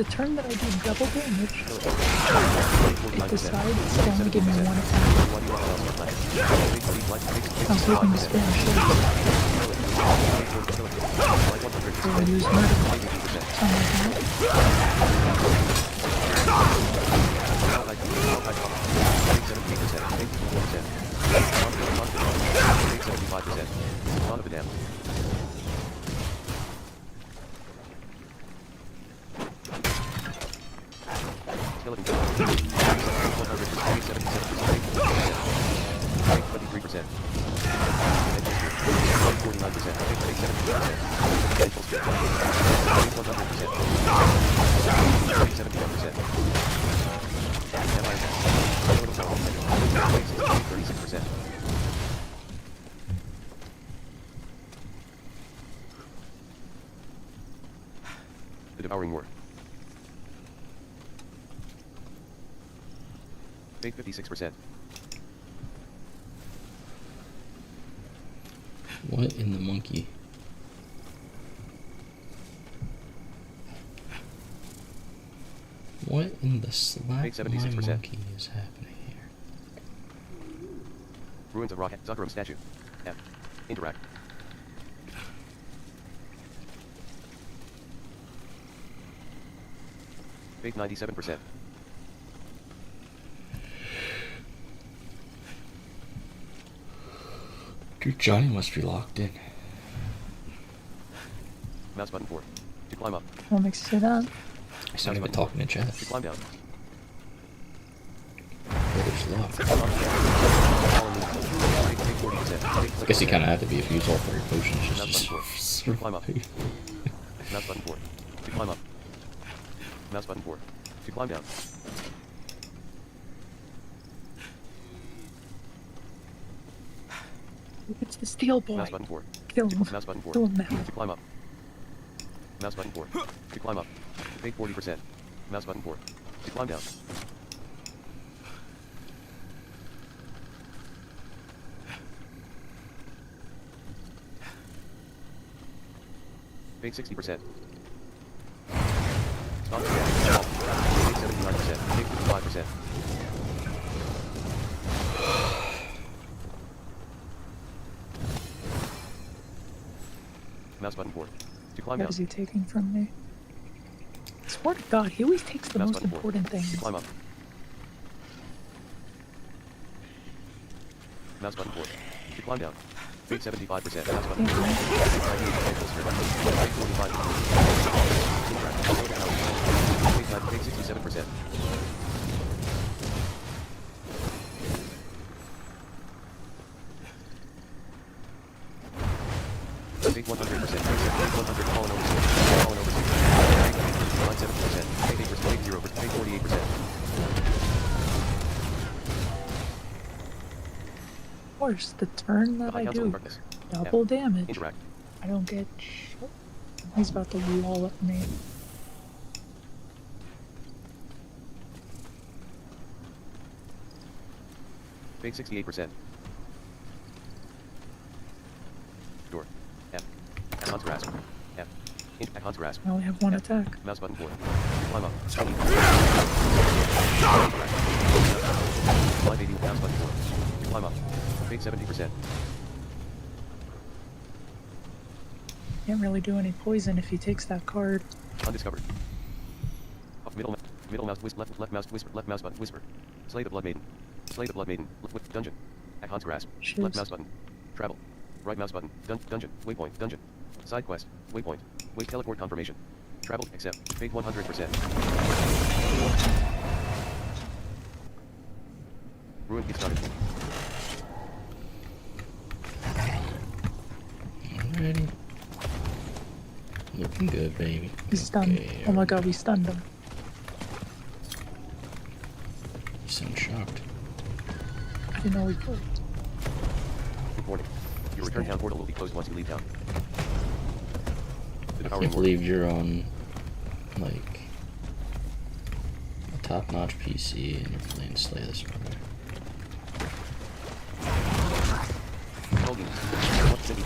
the turn that I do double damage, it decides to only give me one attack. I was hoping to spam shield. So I use murder. Something like that. Skeleton kill. 23%. 49%. 70%. 36%. The Devouring War. Fate 56%. What in the monkey? What in the slap my 76%. monkey is happening here? Ruins of Rock Zuckerum statue. F. Interact. Fate 97%. Dude, Johnny must be locked in. Mouse button 4. To climb up. What makes you say that? He's not even talking in chat. To climb down. Brother's locked. Take 40%. I guess he kind of had to be if he used all 3 potions just Mouse button 4. To climb up. survive. Mouse button 4. To climb up. Mouse button 4. To climb down. It's the steel boy. Mouse button 4. Kill him. Mouse button 4. Kill him now. To climb up. Mouse button 4. To climb up. Take 40%. Mouse button 4. To climb down. Take 60%. Stop. Take 79%. Take 55%. Mouse button 4. To climb What down. is he taking from me? I swear to God, he always takes the Mouse most button 4. important To things. climb up. Mouse button 4. To climb down. Take 75%. Mouse button 4. Take 67%. Take 100%. Take 100. Fallen over. Fallen over. Line 70%. Take 8%. Take 0%. Take 48%. Of course, the turn that I Council in do darkness. double damage. Interact. I don't get shit. He's about to wall up me. Take 68%. Door. F. Hunt's grasp. F. Hunt's grasp. I only have one attack. Mouse button 4. Climb up. Live 80. Mouse button 4. Climb up. Take 70%. Can't really do any poison if he takes that card. Undiscovered. Up middle mouse whisper. Left mouse whisper. Left mouse button whisper. Slay the blood maiden. Slay the blood maiden. Dungeon. Hunt's grasp. Shoes. Left mouse button. Travel. Right mouse button. Dungeon. Waypoint. Dungeon. Side quest. Waypoint. Wait teleport confirmation. Travel. Accept. Fate 100%. Ruin gets started. Alrighty. Looking good, baby. He's stunned. Okay, Oh my God, we stunned him. You sound shocked. I didn't know we could. Warning. Your return town portal will be closed once you leave town. The I Devouring can't War. believe you're on, like, a top-notch PC and you're playing Slay the Spire. Holding. 150.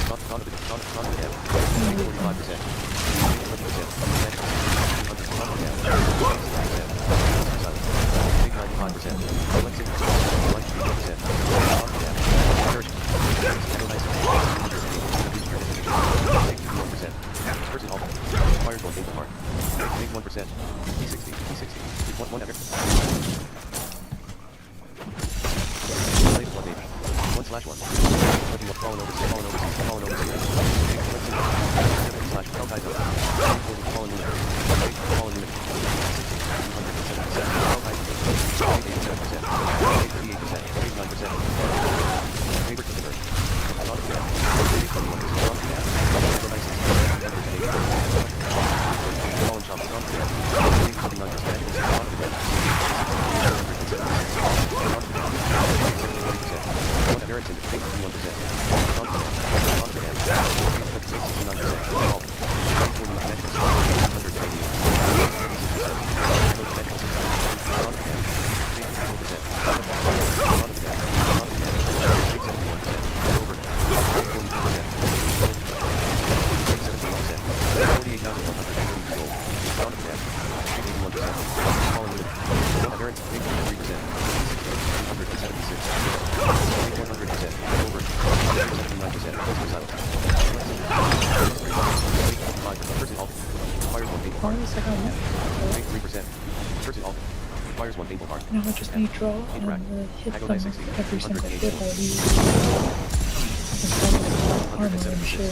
Not to the 45%. 20%. P60, P60. One ever. Play one baby. 1/1. Looking up, fallen overseas, fallen overseas, fallen overseas. Slash Darktide zone. Fallen unit. Fallen unit. 277. Darktide. 87%. 38%. 89%. Favorite consider. Fallen shop. Now I just need draw and hit them every single hit I use. Armor and shit.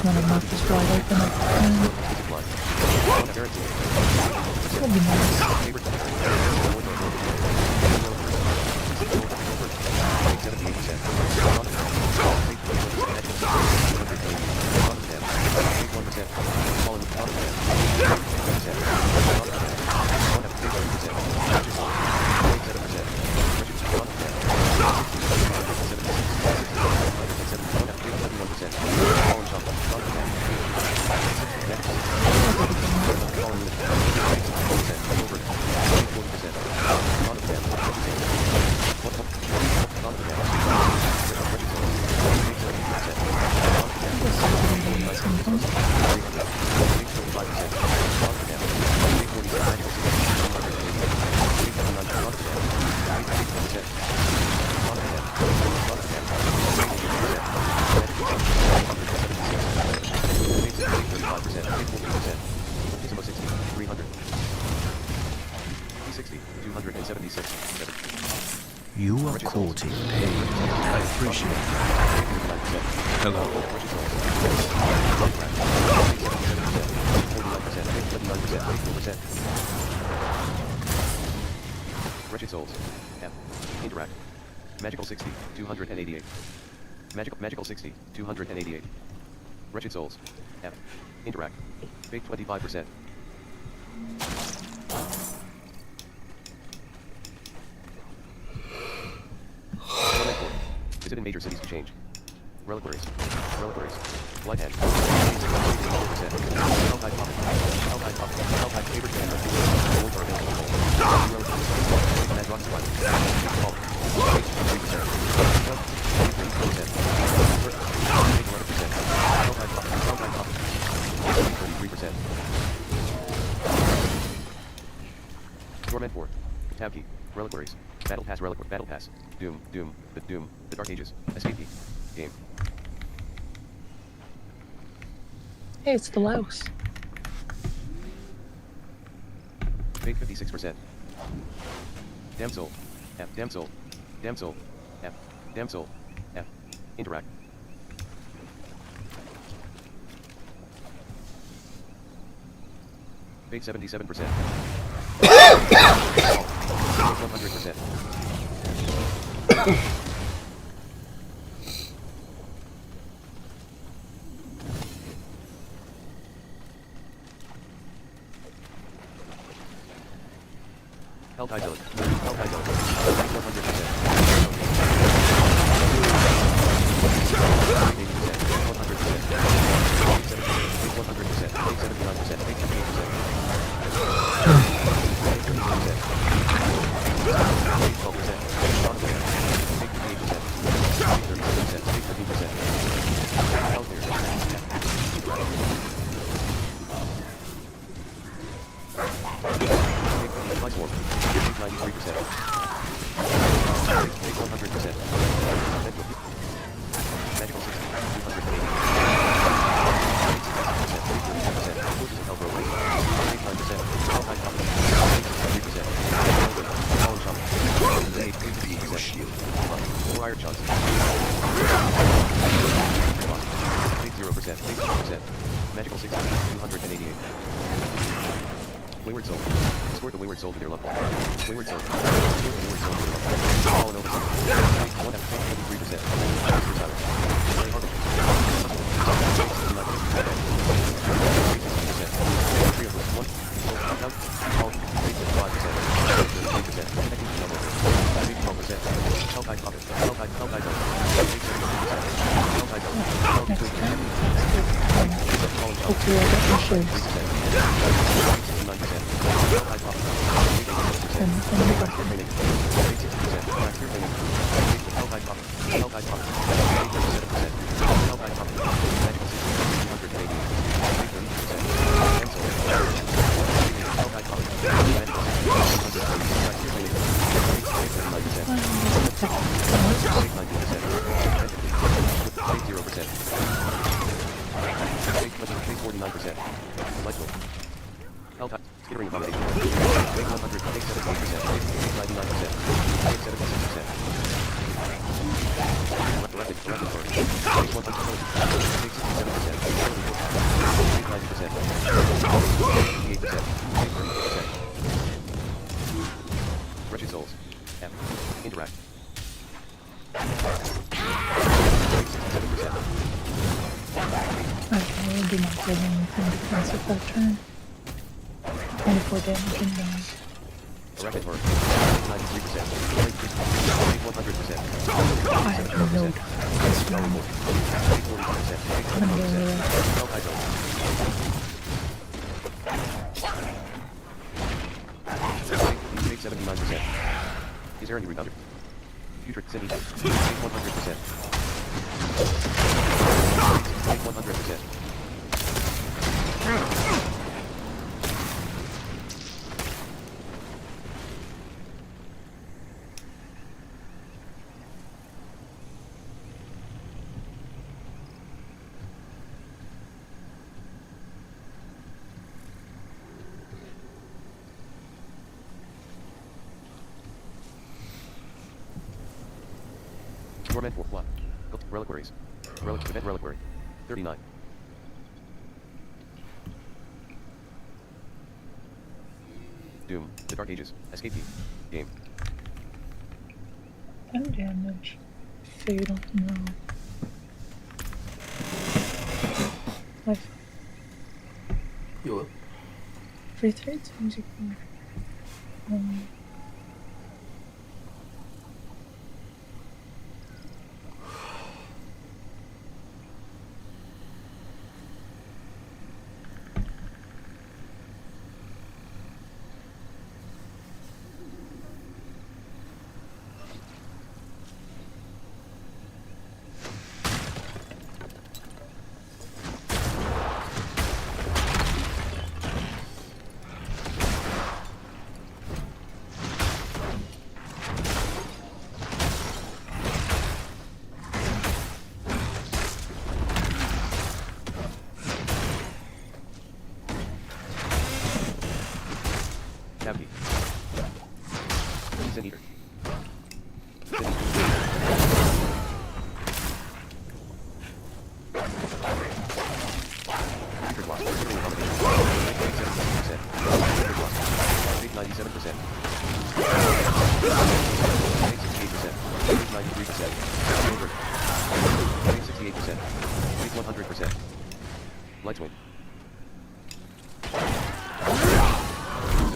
Then I knock this wide open like that'll be nice. You are courting pain. I appreciate that. Hello. Wretched souls. F. Interact. Magical 60, 288. Magical 60, 288. Wretched souls. F. Interact. Fake 25%. Visit in major cities to change. Reliquaries. Light hand. 4%. Darktide pocket. Darktide favorite hand. Gold are available. Mad rock slide. All. 3%. 33%. Torment 4. Tab key. Reliquaries. Battle Pass. Battle Pass. Doom. The Dark Ages. Escape key. Game. Hey, it's the louse. Fake 56%. Damsel. F. Damsel. F. Damsel. F. Interact. Fake 77%. 100%. Helltide Zone. 100%. Helltide Puppet. 3%. Fallen Shaman. 8%. 4 Iron Shots. 0%. 8%. Magical 6,288. Wayward Soul. Escort the Wayward Soul to their loved one. Wayward Soul. Escort the Wayward Soul to their loved one. Fallen Over. 153%. Play Harvest. 3 of 1. Count. All. 5%. 8%. Protecting the number. 12%. Helltide Puppet. Helltide. Helltide. Helltide. Next turn. Hopefully I'll get my shoes. Then we go. Helltide, skittering abomination. Wake 100, take 78%, 99%, take 76%. Electric sword. Take 100, take 67%, take 90%, take 88%, take 30%. Wretched souls. F. Interact. Take 67%. Okay, we'll do not get anything defensive that turn. 24 damage and down. Rapid work. 93%. 100%. I have no defense. I'm gonna go over there. Take 79%. His errand rebounded. Future City. Take 100%. Take 100%. Torment for what? Reliquaries. Event reliquary. 39. Doom. The Dark Ages. Escape key. Game. 10 damage. Fatal. No. Life. You up? Free trades? Music. Cavity. Sin Eater. Secret Wasp. Skittering abomination. 97%. Secret Wasp. Take 97%. Take 68%. Take 93%. Over. Take 68%. Take 100%. Lightwing.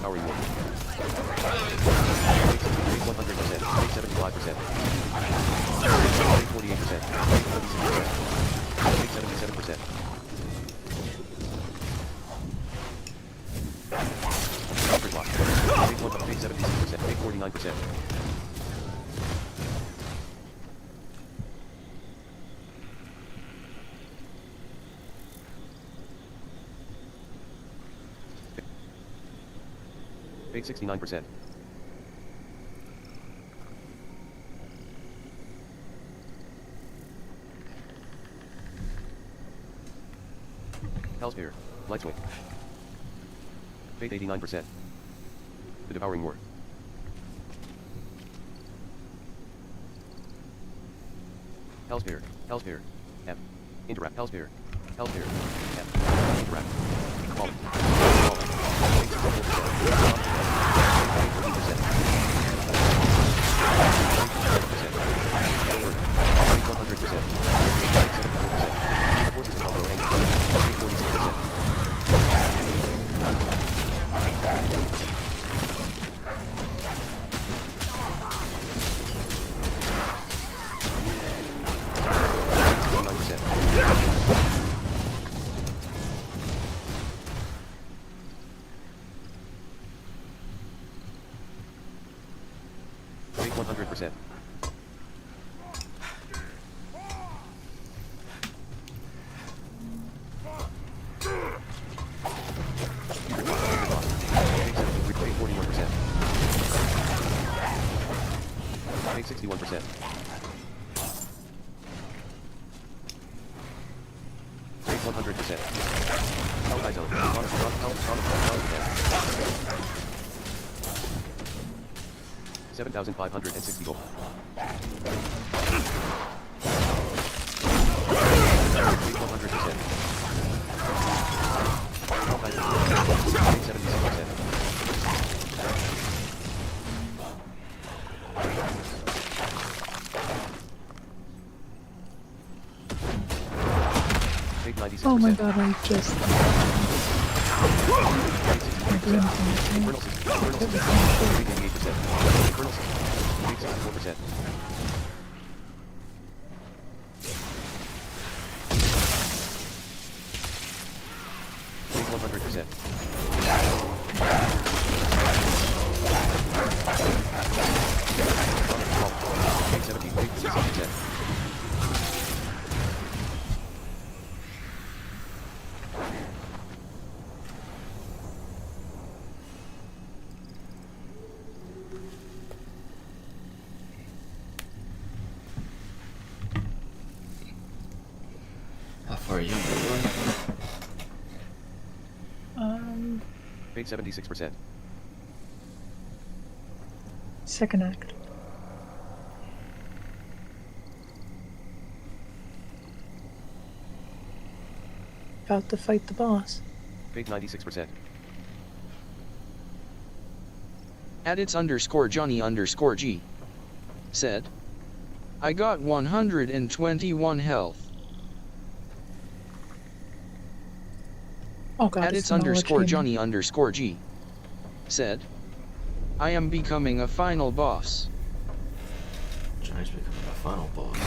Powering one. Take 100%. Take 75%. Take 48%. Take 76%. Take 77%. Secret Lock. Take 100%. Take 76%. Take 49%. Take 69%. Hellspear. Lightswing. Fate 89%. The Devouring War. Hellspear. Hellspear. F. Interact. Hellspear. Hellspear. F. Interact. Quality. Fate 100%. Fate 61%. Fate 100%. Hellside Zone. 7,560 gold. Fate 100%. Hellside Zone. Fate 76%. Fate 96%. Oh my god, I just... Infernal System. Infernal System. Fate 88%. Infernal System. Fate 64%. Fate 100%. Fate 70. Fate 60%. How far are you? Fate 76%. Second act. About to fight the boss. Fate 96%. Adits underscore Johnny underscore G. Said. I got 121 health. Oh god, it's Adits the knowledge underscore demon. Johnny underscore G. Said. I am becoming a final boss. Johnny's becoming a final boss.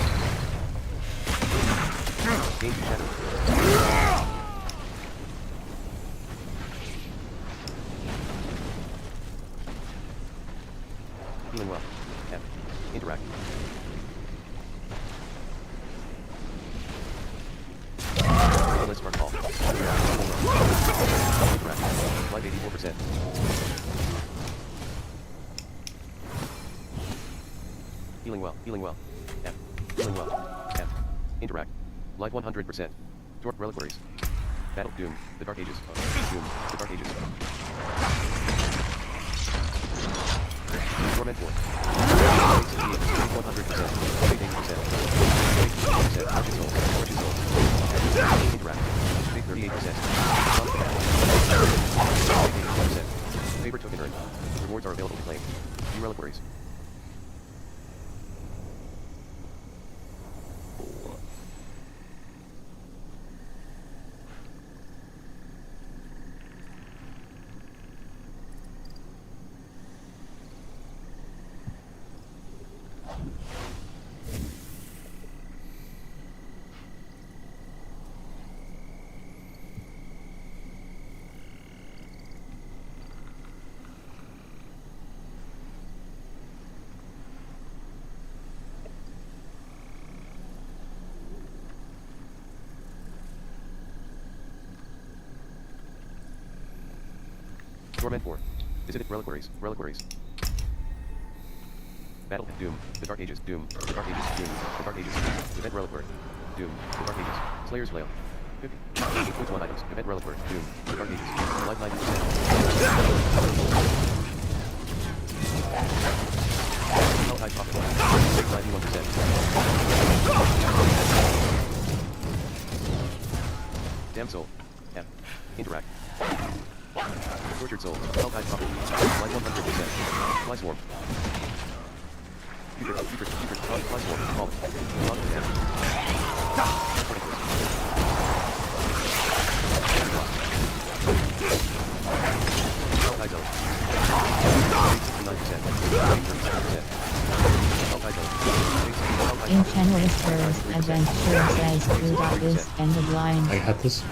Game to shadow. Healing well. F. Interact. Let's start call. Interact. Life 84%. Healing well. Healing well. F. Healing well. F. Interact. Life 100%. Dork reliquaries. Battle Doom. The Dark Ages. Doom. The Dark Ages. Torment War. 100%. 80%. 80%. Torches Souls. Torches Souls. Interact. 38%. 80%. Favorite token earned. Rewards are available to claim. View reliquaries. Torment War. Visited reliquaries. Reliquaries. Battle Doom. The Dark Ages. Doom. The Dark Ages. Doom. The Dark Ages. Event reliquary. Doom. The Dark Ages. Slayer's Flail. 50. 8.1 items. Event reliquary. Doom. The Dark Ages. Life 90%. Damned soul. F. Interact. Tortured soul. Helltide property. Light 100%. Fly swarm. Fly swarm. Call it. Log to damage. Helltide zone. 69%. 37%. Helltide zone. In channel whispers, adventure says grimdark is end of line. I got this.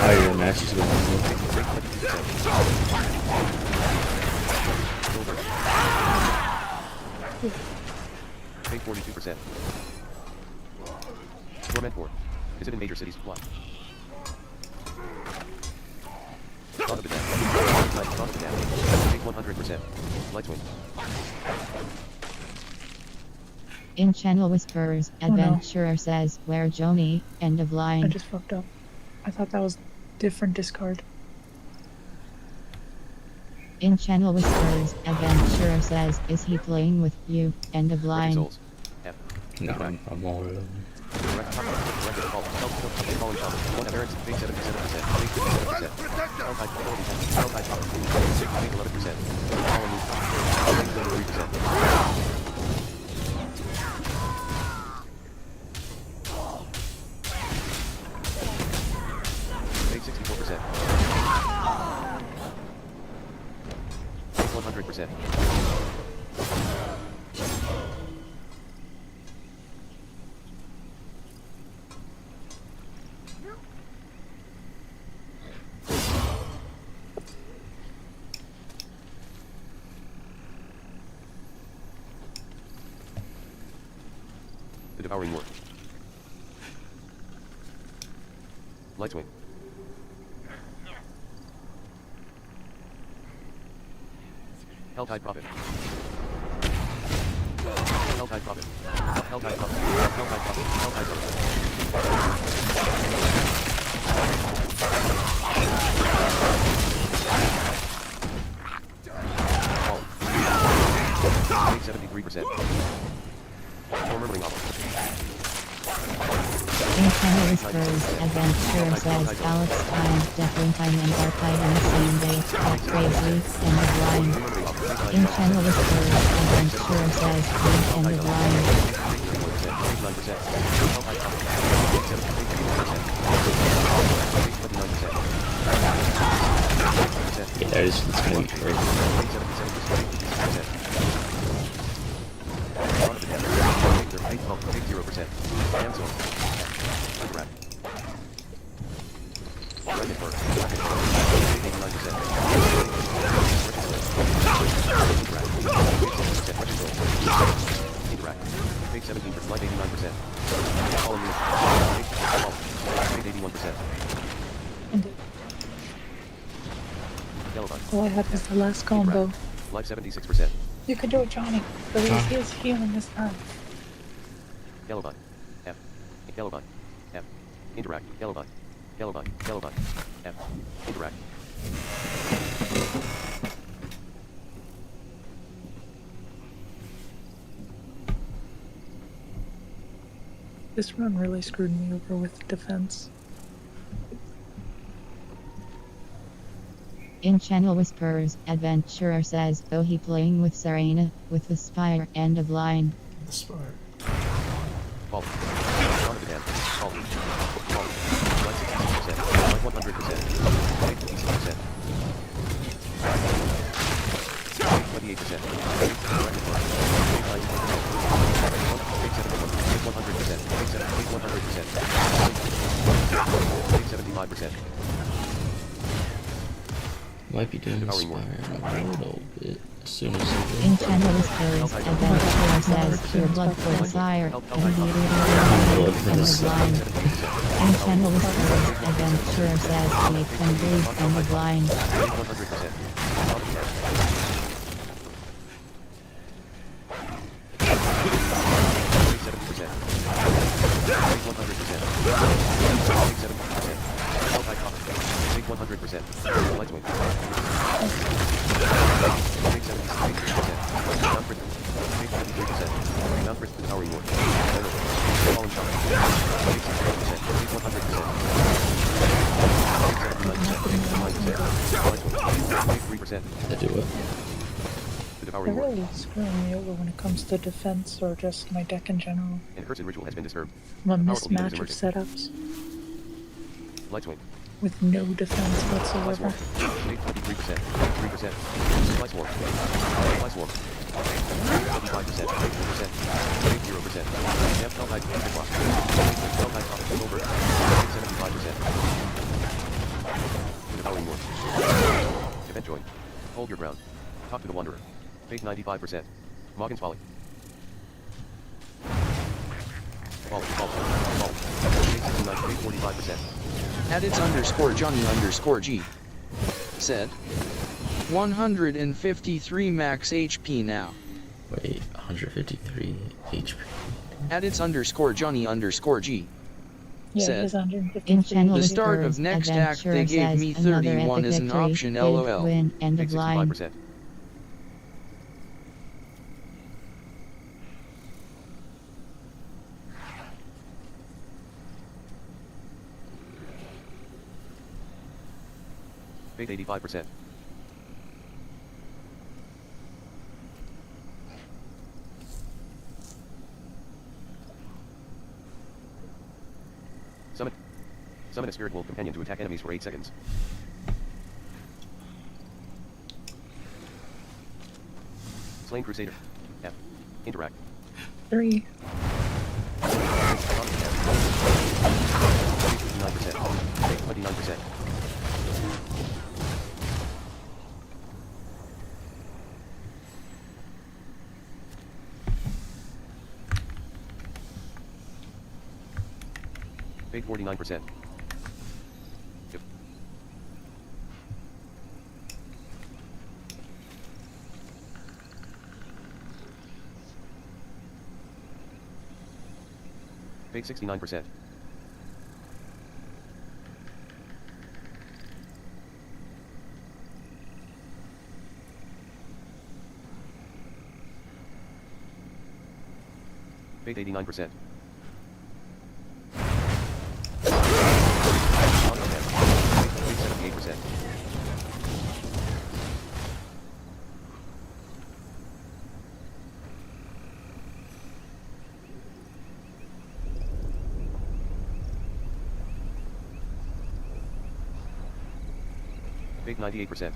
Oh, your match is going on. Pay 42%. Torment 4. Visit in major cities. Plot. Dawn of the Dead. Dawn of the Dead. Pay 100%. Lightswing. In channel whispers, adventurer says where Joni, end of I line. just fucked up. I thought that was different discard. In channel whispers, adventurer says is he playing with you, end of line. Souls. F. No, I'm all rid of them. Direct call. Calling shot. One aberrant. Pay 77%. Pay 57%. Helltide quality. Helltide power. 6. Pay 11%. Calling move. Pay 33%. Pay 64%. Pay 100%. The Devouring War. Lightswing. Helltide Prophet. Helltide Prophet. Helltide Prophet. Helltide Prophet. Helltide Prophet. All. 73%. Murmuring Officer. In channel whispers, adventurer says Alex time, Declan time and Darktide on the same day. That crazy, end of line. In channel whispers, adventurer says end of line. Yeah, it's gonna be great. Take 0%. Cancel. Interact. Racket bird. Racket bird. 89%. Interact. Take 17%. Light 89%. Follow me. Take 81%. Indeed. Yellow button. All I had was the last combo. Life 76%. You could do it, Johnny. But he is healing this time. Yellow button. F. Yellow button. F. Interact. Yellow button. Yellow button. Yellow button. F. Interact. This run really screwed me over with defense. In channel whispers, adventurer says oh he playing with Serena, with the spire, end of line. The spire. Call. Dawn of the Dead. Call. Call. Light 60%. Light 100%. Light 56%. 28%. Racket bird. 100%. 100%. 75%. Might be doing this fire a little bit as soon as In channel whispers, adventurer says pure blood for the sire, blood for end the of sire. line. In channel whispers, adventurer says make them breathe, end of line. 100%. Take 100%. Lightwing. Take 76%. Non-crit. Take 53%. Non-crit. Powering war. percent. That do what? The They're devouring war. really screwing me over when it comes to defense or just my deck in general. An accursed ritual has been disturbed. I'm a Powerful demon is mismatch of emerging. setups Light swing. with no defense Fly whatsoever. swarm. 23%. 3%. Fly swarm. Fly swarm. 75%. 8%. 0%. Damp Darktide. Defense lost. Darktide top. Over. 75%. The devouring war. Event join. Hold your ground. Talk to the Wanderer. Fate 95%. Morgan's Folly. Fall. Fate 69. Fate 45%. Adits_Johnny_G said 153 max HP now. Wait, 153 HP. Adits_Johnny_G Yeah, said, it is 150. In channel the with start of birds, next act they adventure gave says me another 31 epic as an victory, option big lol. win, end Fate of line. 65%. Fate 85%. Summon a spirit wolf companion to attack enemies for 8 seconds. Slain Crusader. F. Interact. 3. 29%. 29%. Fate 49%. Yep. Fate 69%. Fate 89%. Fate 78%. Fate 98%.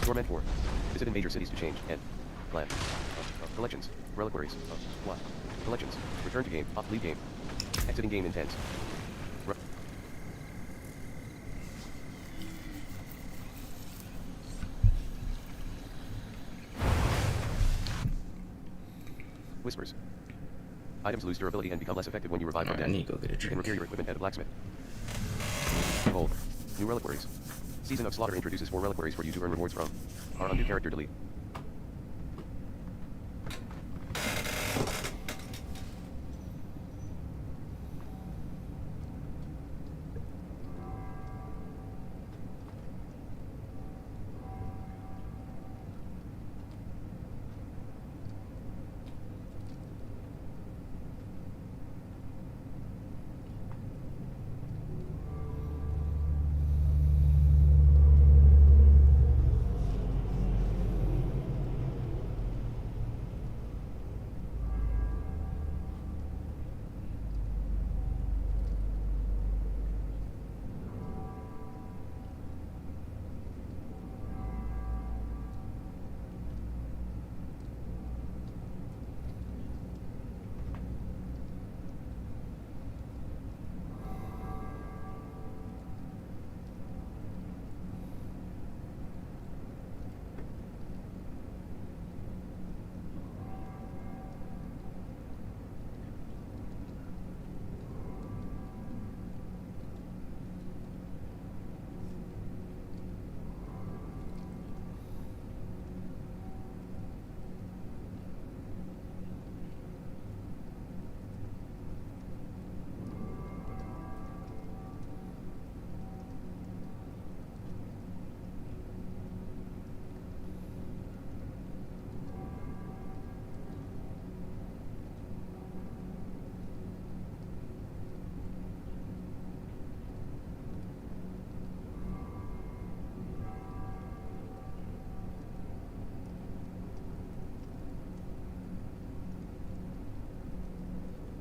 Torment 4. Visit in major cities to change and plan. Collections. Reliquaries. What? Collections. Return to game. Off leave game. Exiting game intents. Whispers. Items lose durability and become less effective when you revive from Alright, I death. need to go get a You can drink. repair your equipment at a blacksmith. Behold. New reliquaries. Season of Slaughter introduces 4 reliquaries for you to earn rewards from. Our undo character delete.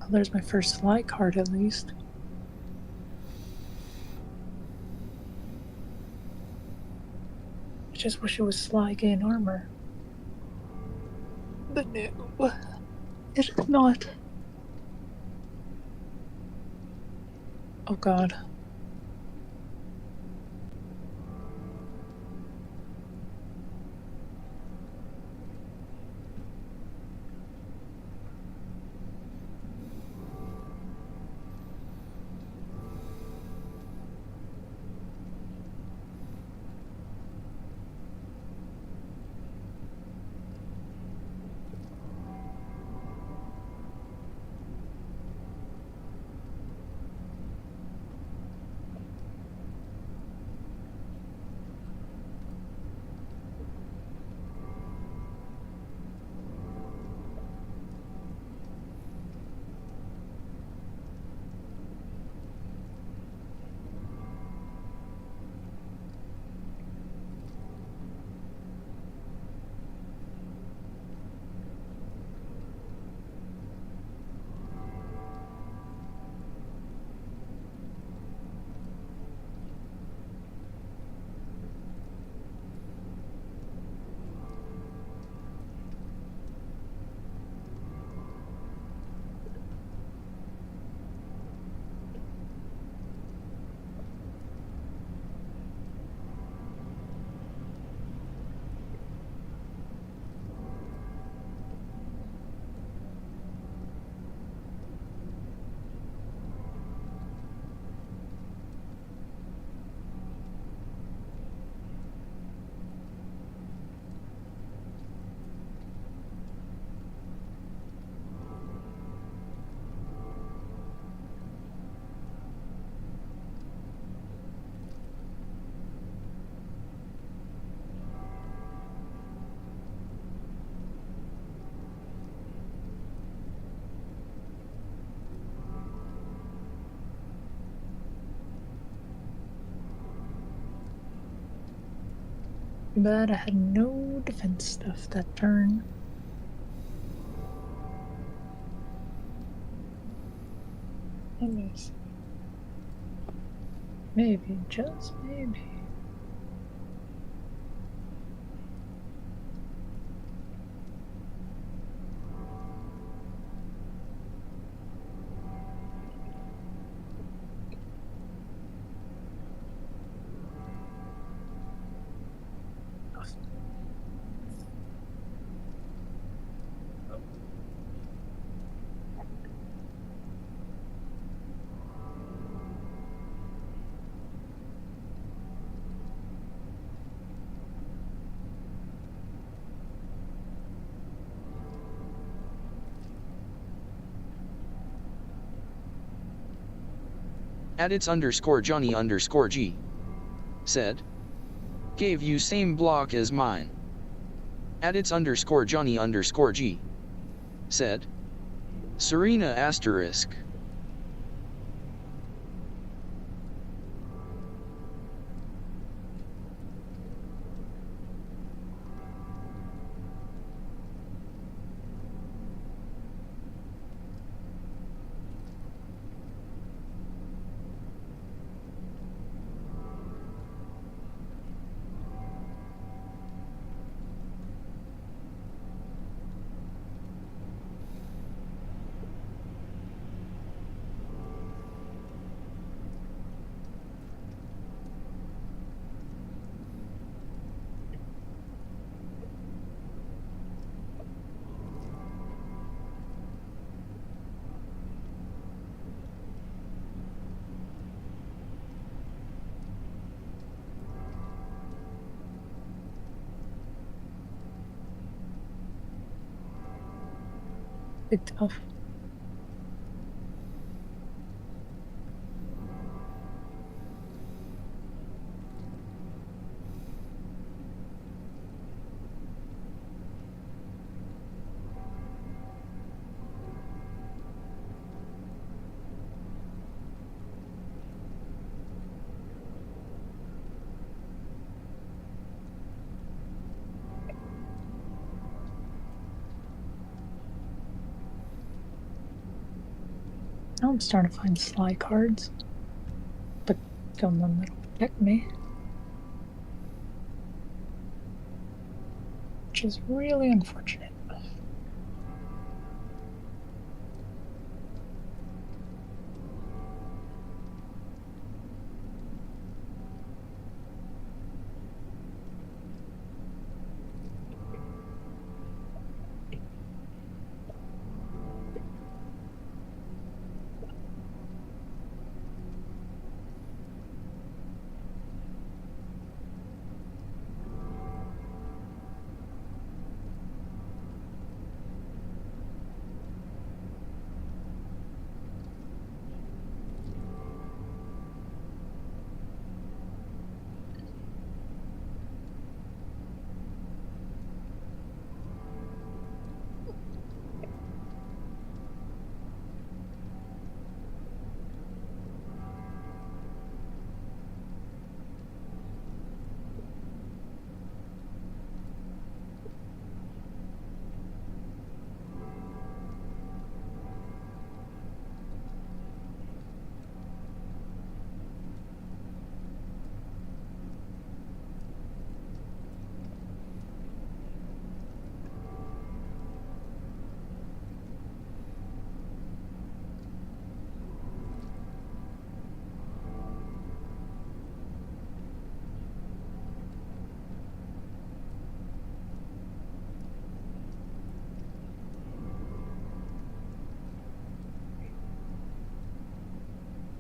Well, there's my first fly card at least. I just wish it was Sly gain armor. But no, it is not. Oh god. Too bad I had no defense stuff that turn. Let me see. Maybe, just maybe. Adits underscore Johnny underscore G. Said. Gave you same block as mine. Adits underscore Johnny underscore G. Said. Serena asterisk. Big tough. Now I'm starting to find sly cards, but don't none that'll protect me. Which is really unfortunate.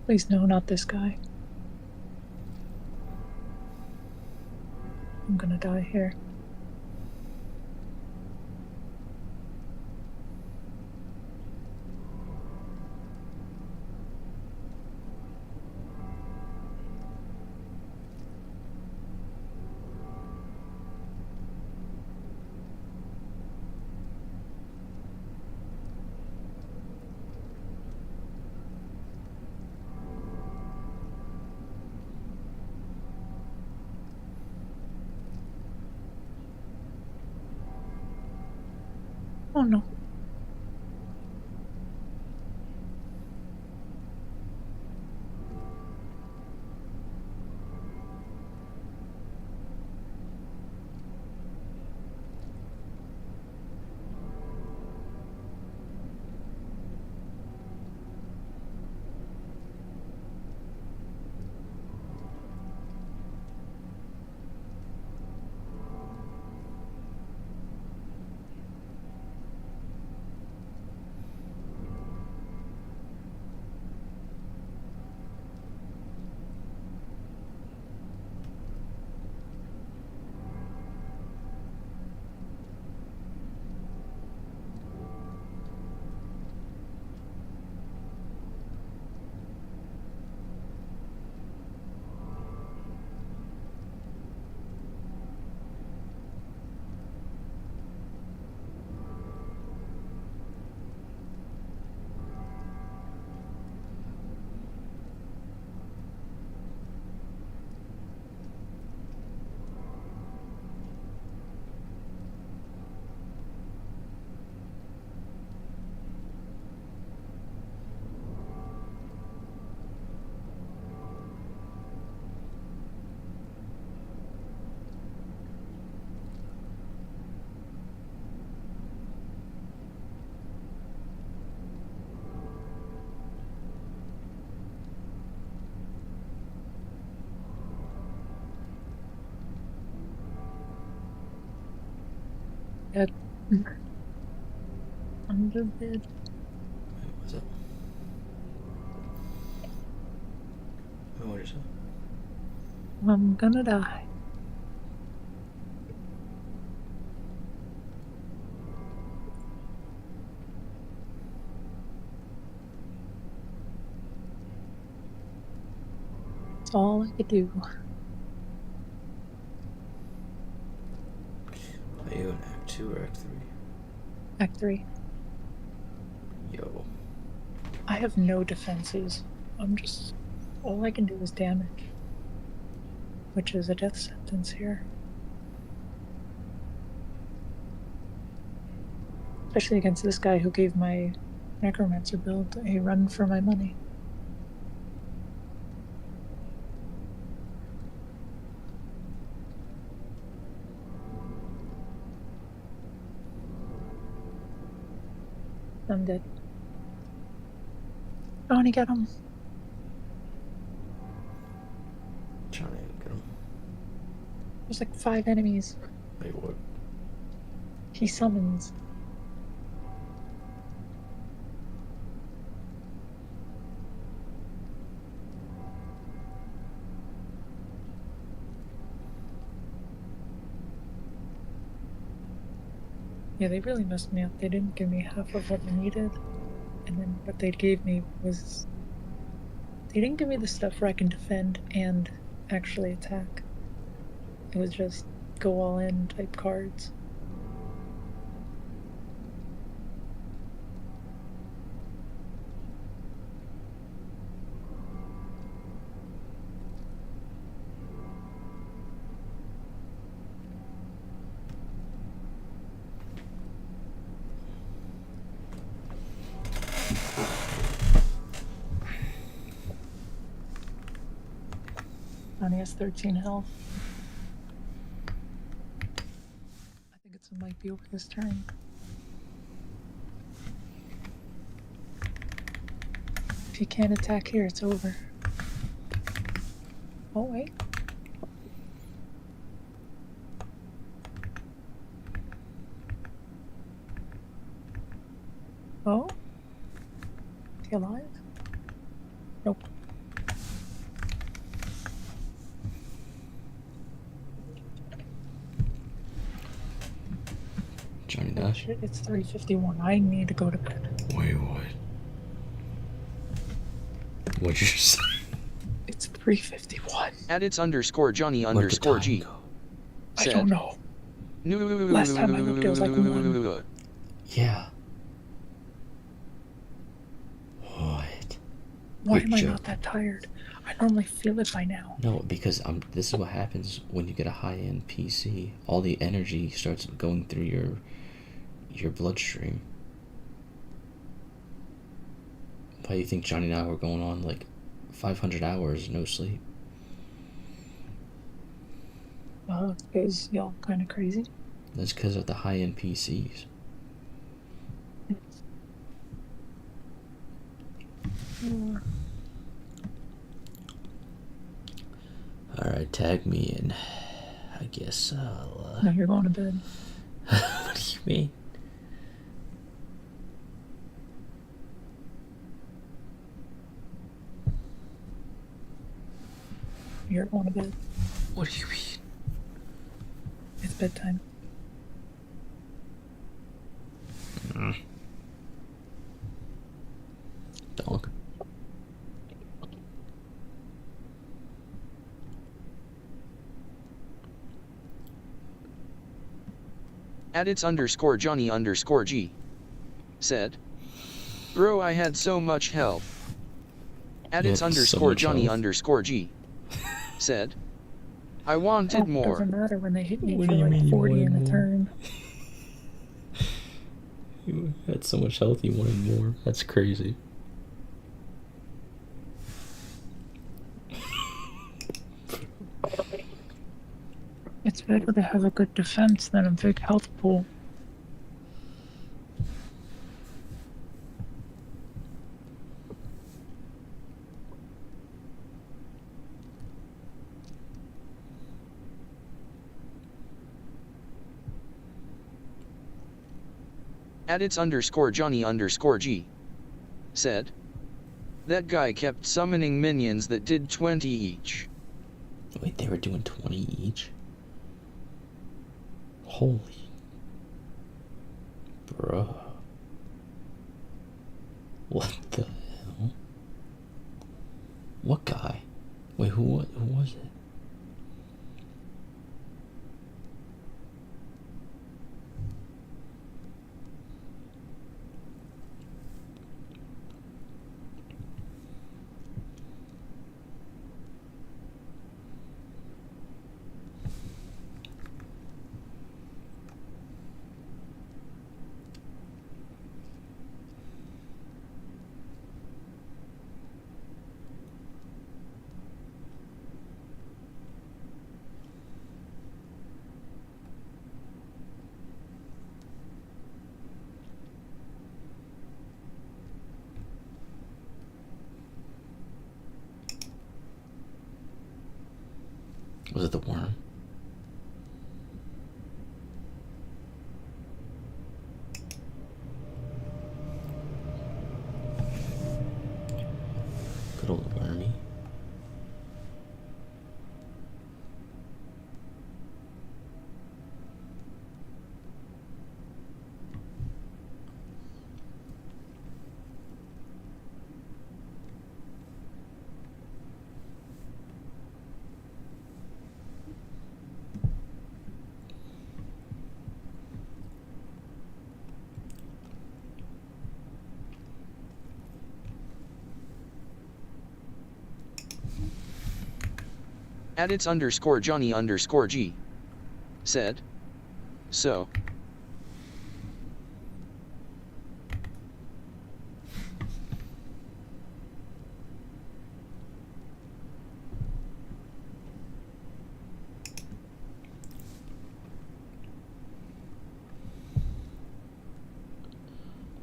Please no, not this guy. I'm gonna die here. Oh no. Dead. I'm just dead. Wait, what's up? Wait, what did you say? I'm gonna die. That's all I could do. Are you in Act 2 or Act 3? Act 3. Yo. I have no defenses. I'm just... all I can do is damage. Which is a death sentence here. Especially against this guy who gave my Necromancer build, a run for my money. I'm dead. Johnny, get him. Trying to get him. There's like 5 enemies. Wait, what? He summons. Yeah, they really messed me up. They didn't give me half of what I needed. And then what they gave me was... They didn't give me the stuff where I can defend and actually attack. It was just go all in type cards. Johnny has 13 health. I think it might be over his turn. If he can't attack here, it's over. Oh, wait. Oh? Is he alive? Nope. Johnny Oh, died? shit, it's 3:51. I need to go to bed. Wait, what? What'd you say? It's 3:51. Edits underscore Johnny Where'd the underscore time G. go? I don't know. Last time I looked, it was like 1. Yeah. What? Why Good am I joke. not that tired? I normally feel it by now. No, because this is what happens when you get a high-end PC. All the energy starts going through your bloodstream. Why do you think Johnny and I were going on like 500 hours, no sleep? Because y'all kind of crazy. That's because of the high-end PCs. Alright, tag me in. I guess I'll... No, you're going to bed. What do you mean? You're going to bed. What do you mean? It's bedtime. Dog. Edits underscore Johnny underscore G. Said. Bro, I had so much health. Edits so underscore much Johnny health. underscore G. Said. I wanted more. Doesn't matter when they hit you What for do you like mean you 40 in wanted a more? turn. You had so much health, you wanted more. That's crazy. It's better to have a good defense than a big health pool. Edits underscore Johnny underscore G. Said. That guy kept summoning minions that did 20 each. Wait, they were doing 20 each? Holy. Bruh. What the hell? What guy? Wait, who was it? Was it the worm? Good old wormy. Adits underscore Johnny underscore G. Said. So.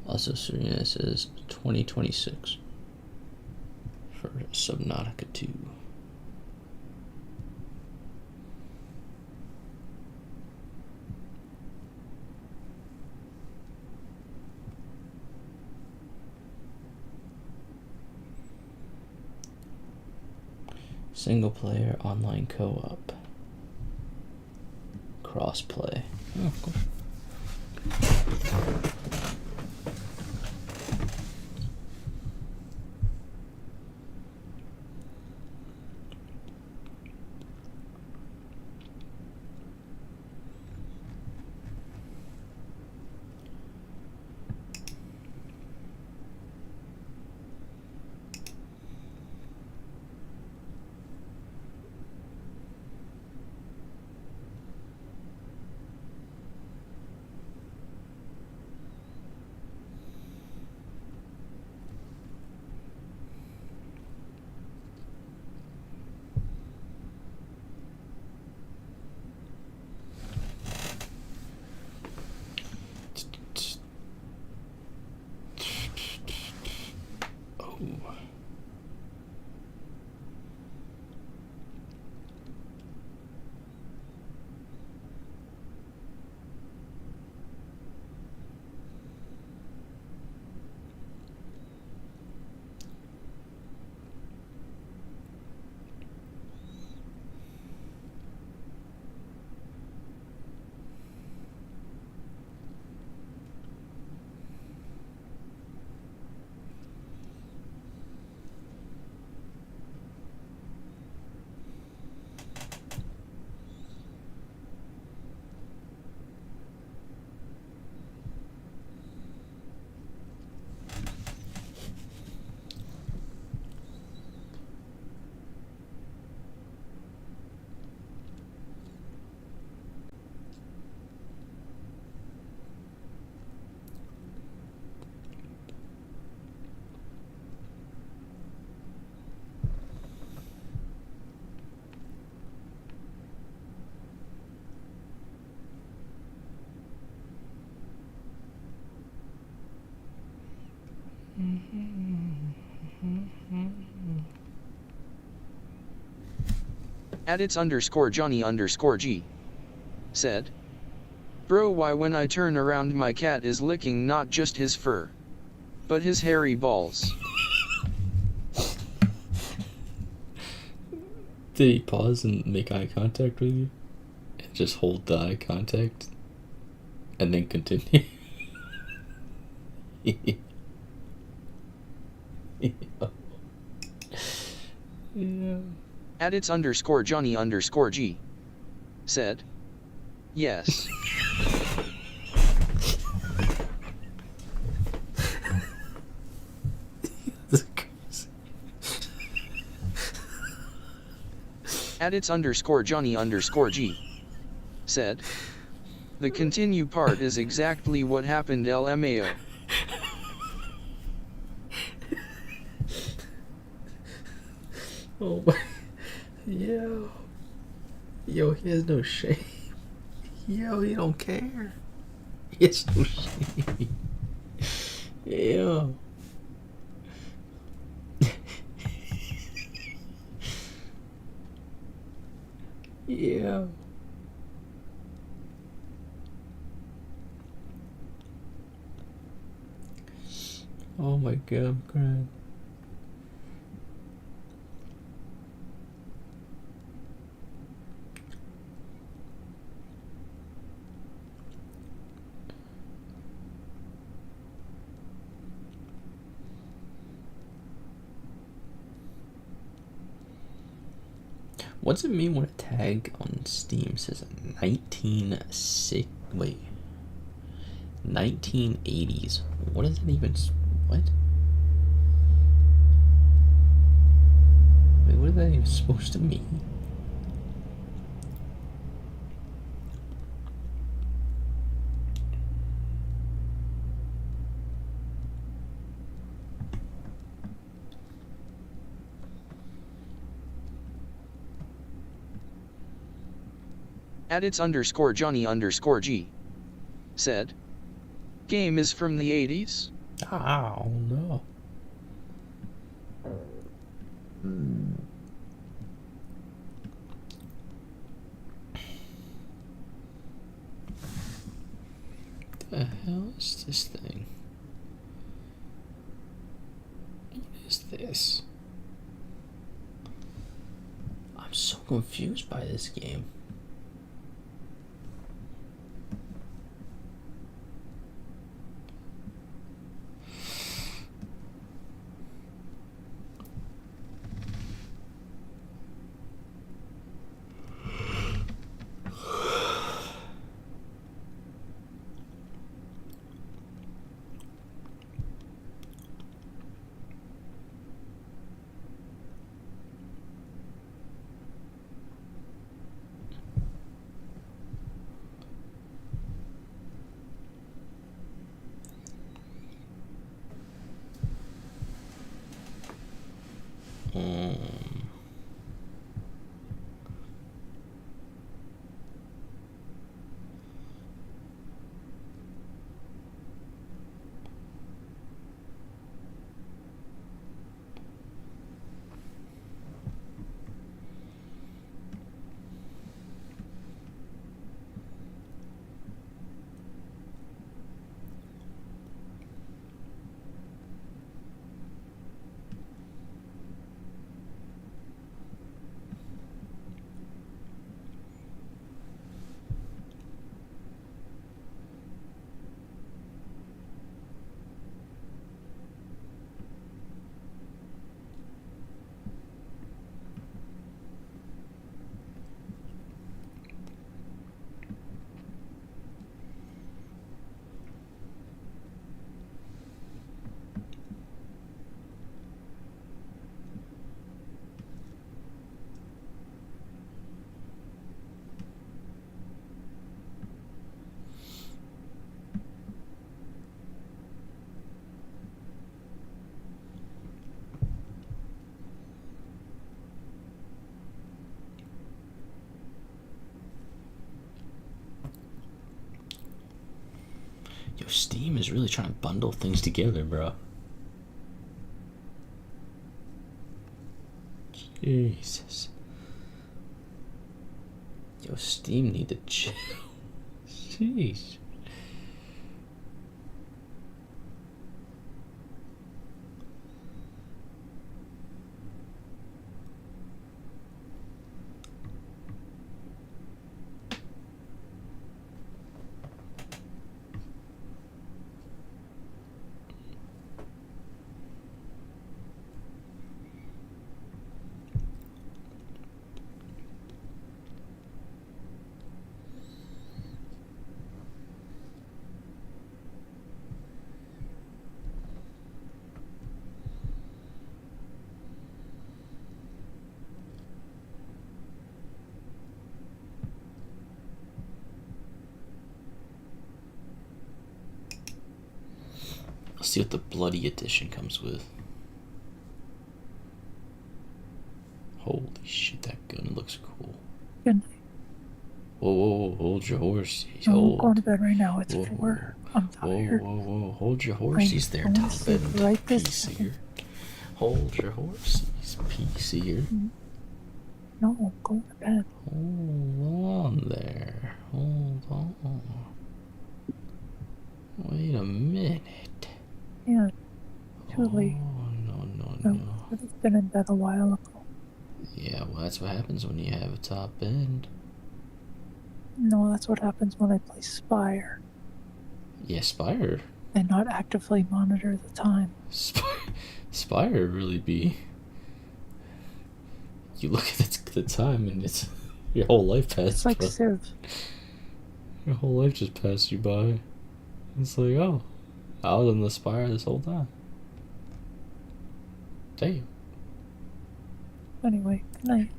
Also, Serena says 2026 for Subnautica 2. Single player online co-op. Cross-play. Oh, cool. Adits underscore Johnny underscore G. Said. Bro, why when I turn around my cat is licking not just his fur, but his hairy balls. Did he pause and make eye contact with you? And just hold the eye contact? And then continue? Yeah. Adits underscore Johnny underscore G. Said. Yes. That's crazy. Adits underscore Johnny underscore G. Said. The continue part is exactly what happened LMAO. Oh my. Yo. Yo, he has no shame. Yo, he don't care. He has no shame. Yo. Yeah. Oh my god, I'm crying. What's it mean when a tag on Steam says 1980s? What is that even? What? Wait, what is that even supposed to mean? @Johnny_G said, game is from the 80s? Oh no. The hell is this thing? What is this? I'm so confused by this game. Yo, Steam is really trying to bundle things together, bro. Jesus. Yo, Steam need to chill. Jeez. Let's see what the bloody edition comes with. Holy shit, that gun looks cool. Good night. Whoa, whoa, whoa, hold your horses. I'm going to bed right now. It's 4. I'm Whoa, tired. whoa, whoa, hold your horses there, I'm gonna top sleep end. right this Piece second. here. Hold your horses, piece here. No, go to bed. Hold on there. Hold on. Wait a minute. Yeah, too late. No. I would have been in bed a while ago. Yeah, well, that's what happens when you have a top end. No, that's what happens when I play Spire Yeah, Spire. and not actively monitor the time. Spire really be. You look at the time and it's your whole life passed. It's like by. Civ. Your whole life just passed you by. It's like, oh, I was in the Spire this whole time. Damn. Anyway, good night.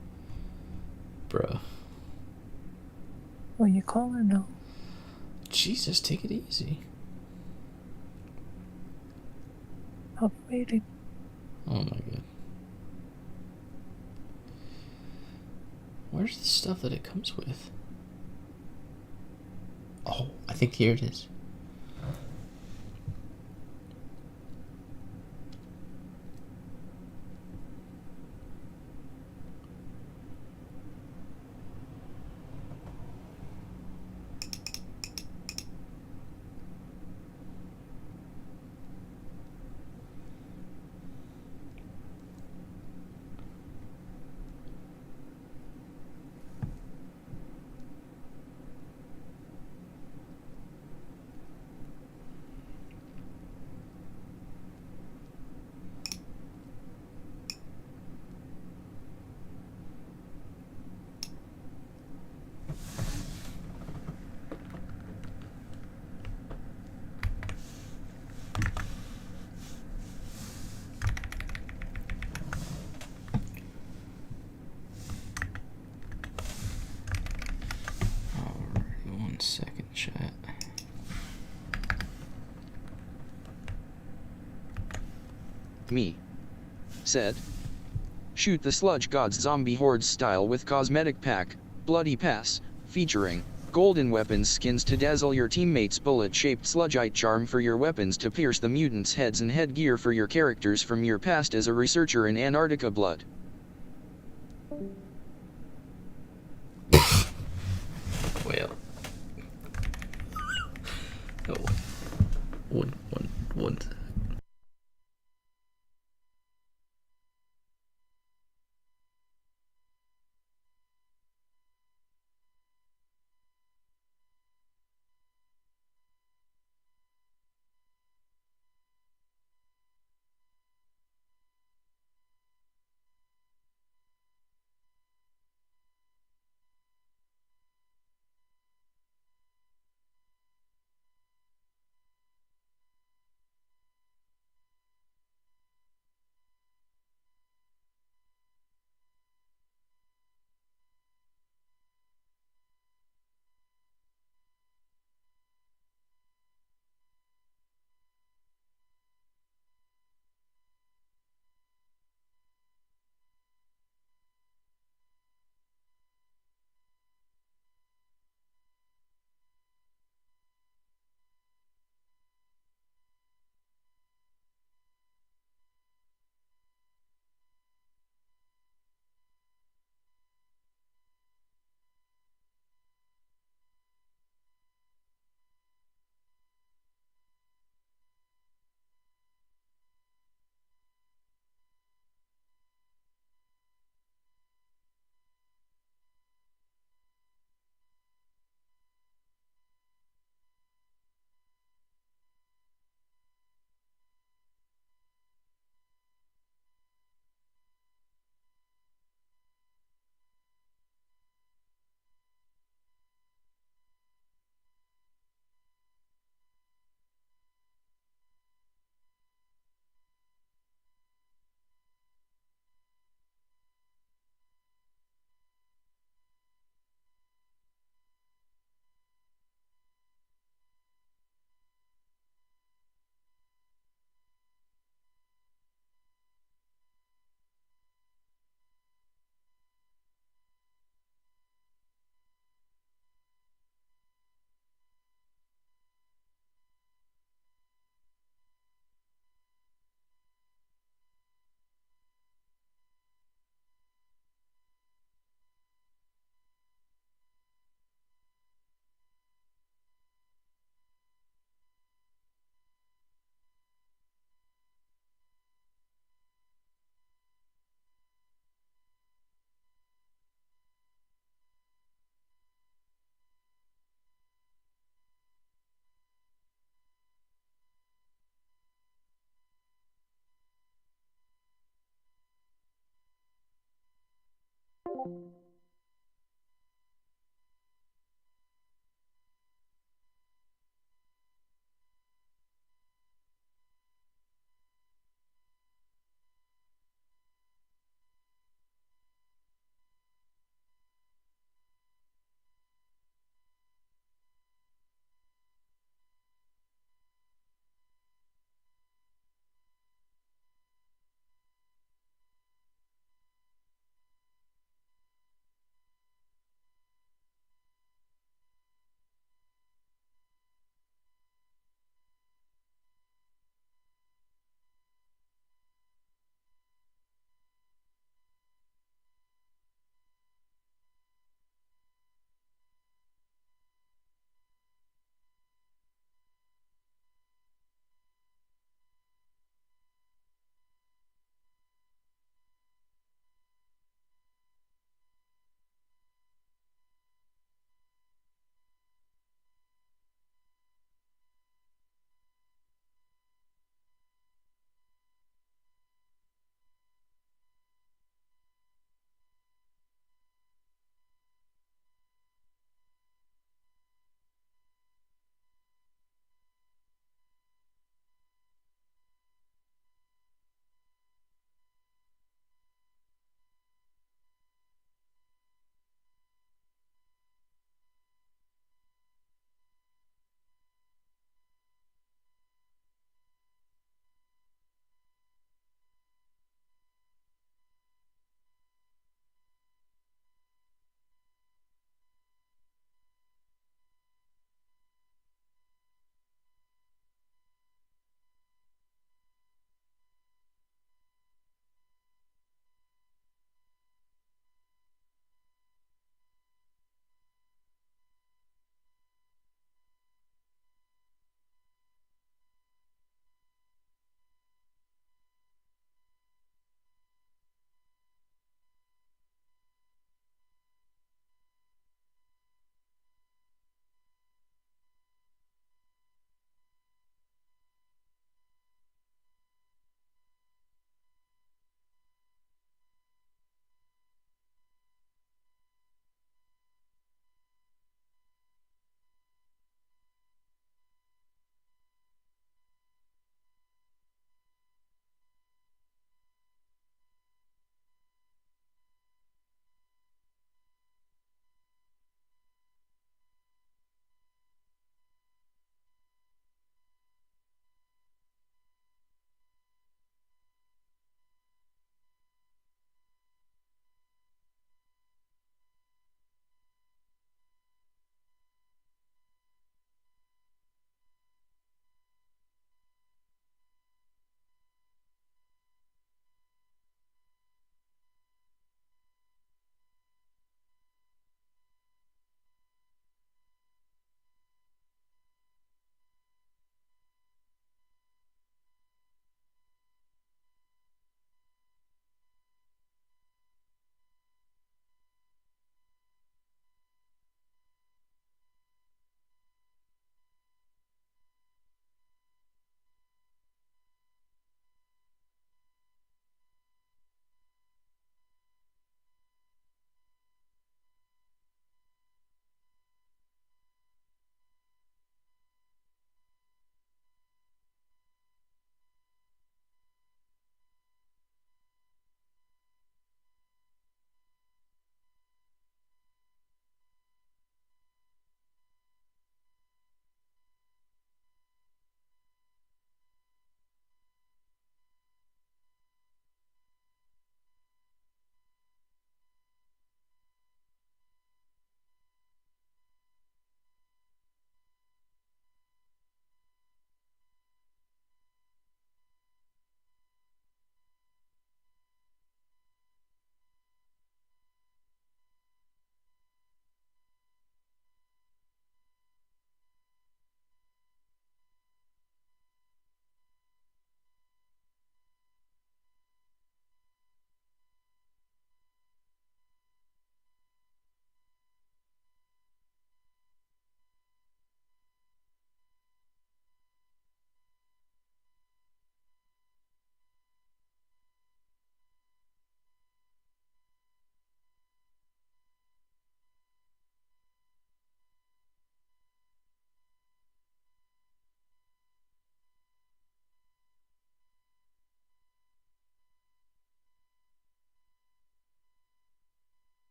Bruh. Will you call or no? Jesus, take it easy. I'll be waiting. Oh my god. Where's the stuff that it comes with? Oh, I think here it is. Alright, 1 second, chat. Me. Said. Shoot the Sludge Gods Zombie Hordes style with Cosmetic Pack, Bloody Pass, featuring golden weapons skins to dazzle your teammates, bullet-shaped sludgeite charm for your weapons to pierce the mutants' heads, and headgear for your characters from your past as a researcher in Antarctica blood. Well. Oh. One.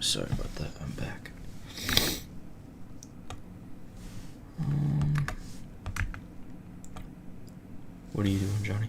Sorry about that. I'm back. What are you doing, Johnny?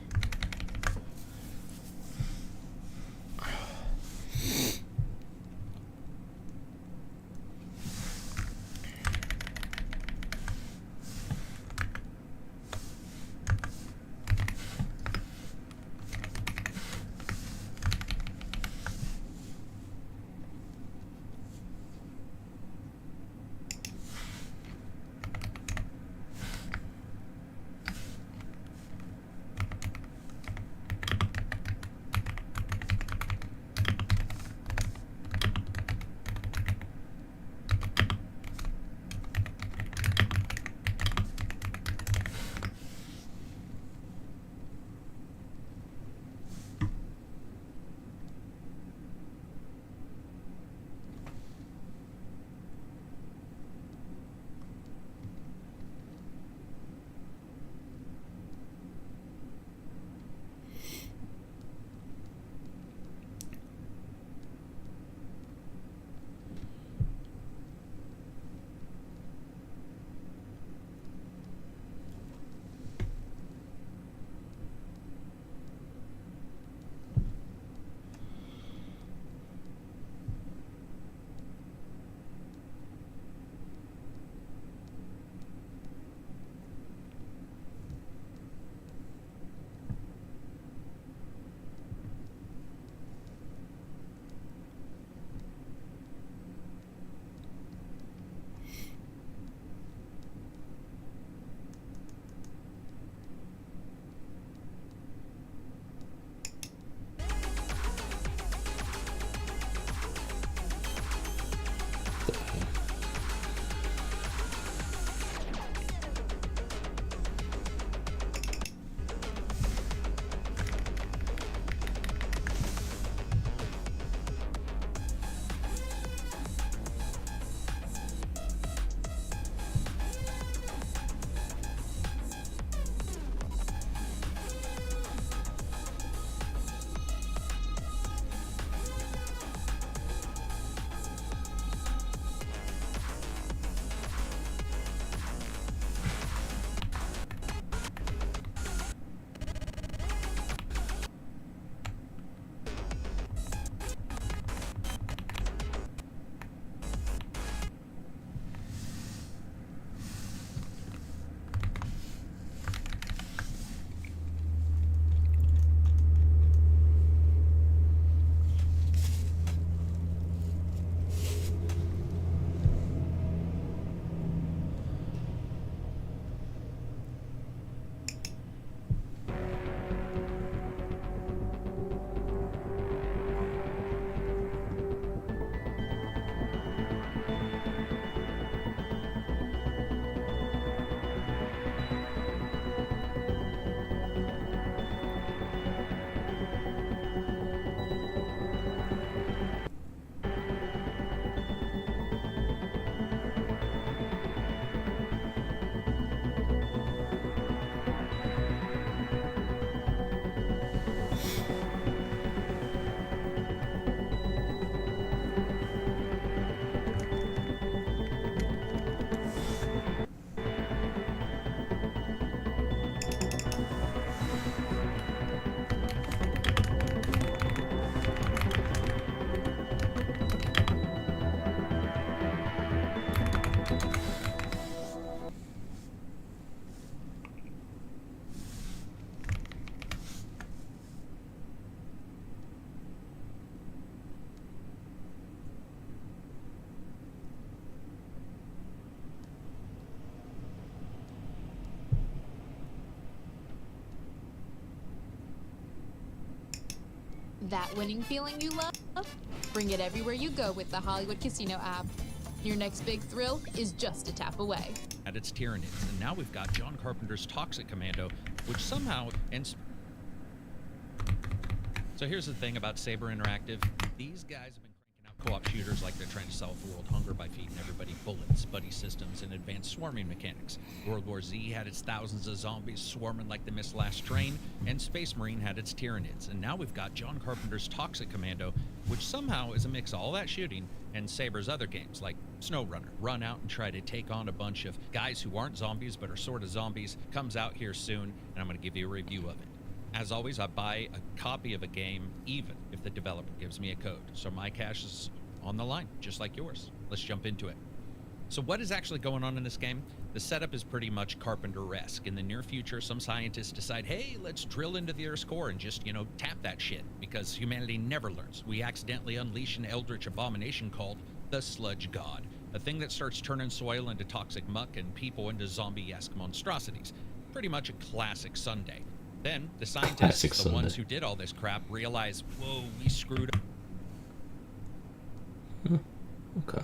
That winning feeling you love? Bring it everywhere you go with the Hollywood Casino app. Your next big thrill is just a tap away. At its Tyranids, and now we've got John Carpenter's Toxic Commando, which somehow ends. So here's the thing about Saber Interactive. These guys have been cranking out Co-op shooters like they're trying to solve world hunger by feeding everybody bullets, buddy systems, and advanced swarming mechanics. World War Z had its thousands of zombies swarming like the missed last train, and Space Marine had its Tyranids. And now we've got John Carpenter's Toxic Commando, which somehow is a mix of all that shooting and Saber's other games like SnowRunner. Run out and try to take on a bunch of guys who aren't zombies but are sort of zombies. Comes out here soon, and I'm going to give you a review of it. As always, I buy a copy of a game even if the developer gives me a code. So my cash is on the line, just like yours. Let's jump into it. So what is actually going on in this game? The setup is pretty much Carpenter-esque. In the near future, some scientists decide, hey, let's drill into the Earth's core and just, tap that shit, because humanity never learns. We accidentally unleash an eldritch abomination called the Sludge God, a thing that starts turning soil into toxic muck and people into zombie-esque monstrosities. Pretty much a classic Sunday. Then, the scientists, the ones who did all this crap, realize, whoa, we screwed up. Okay.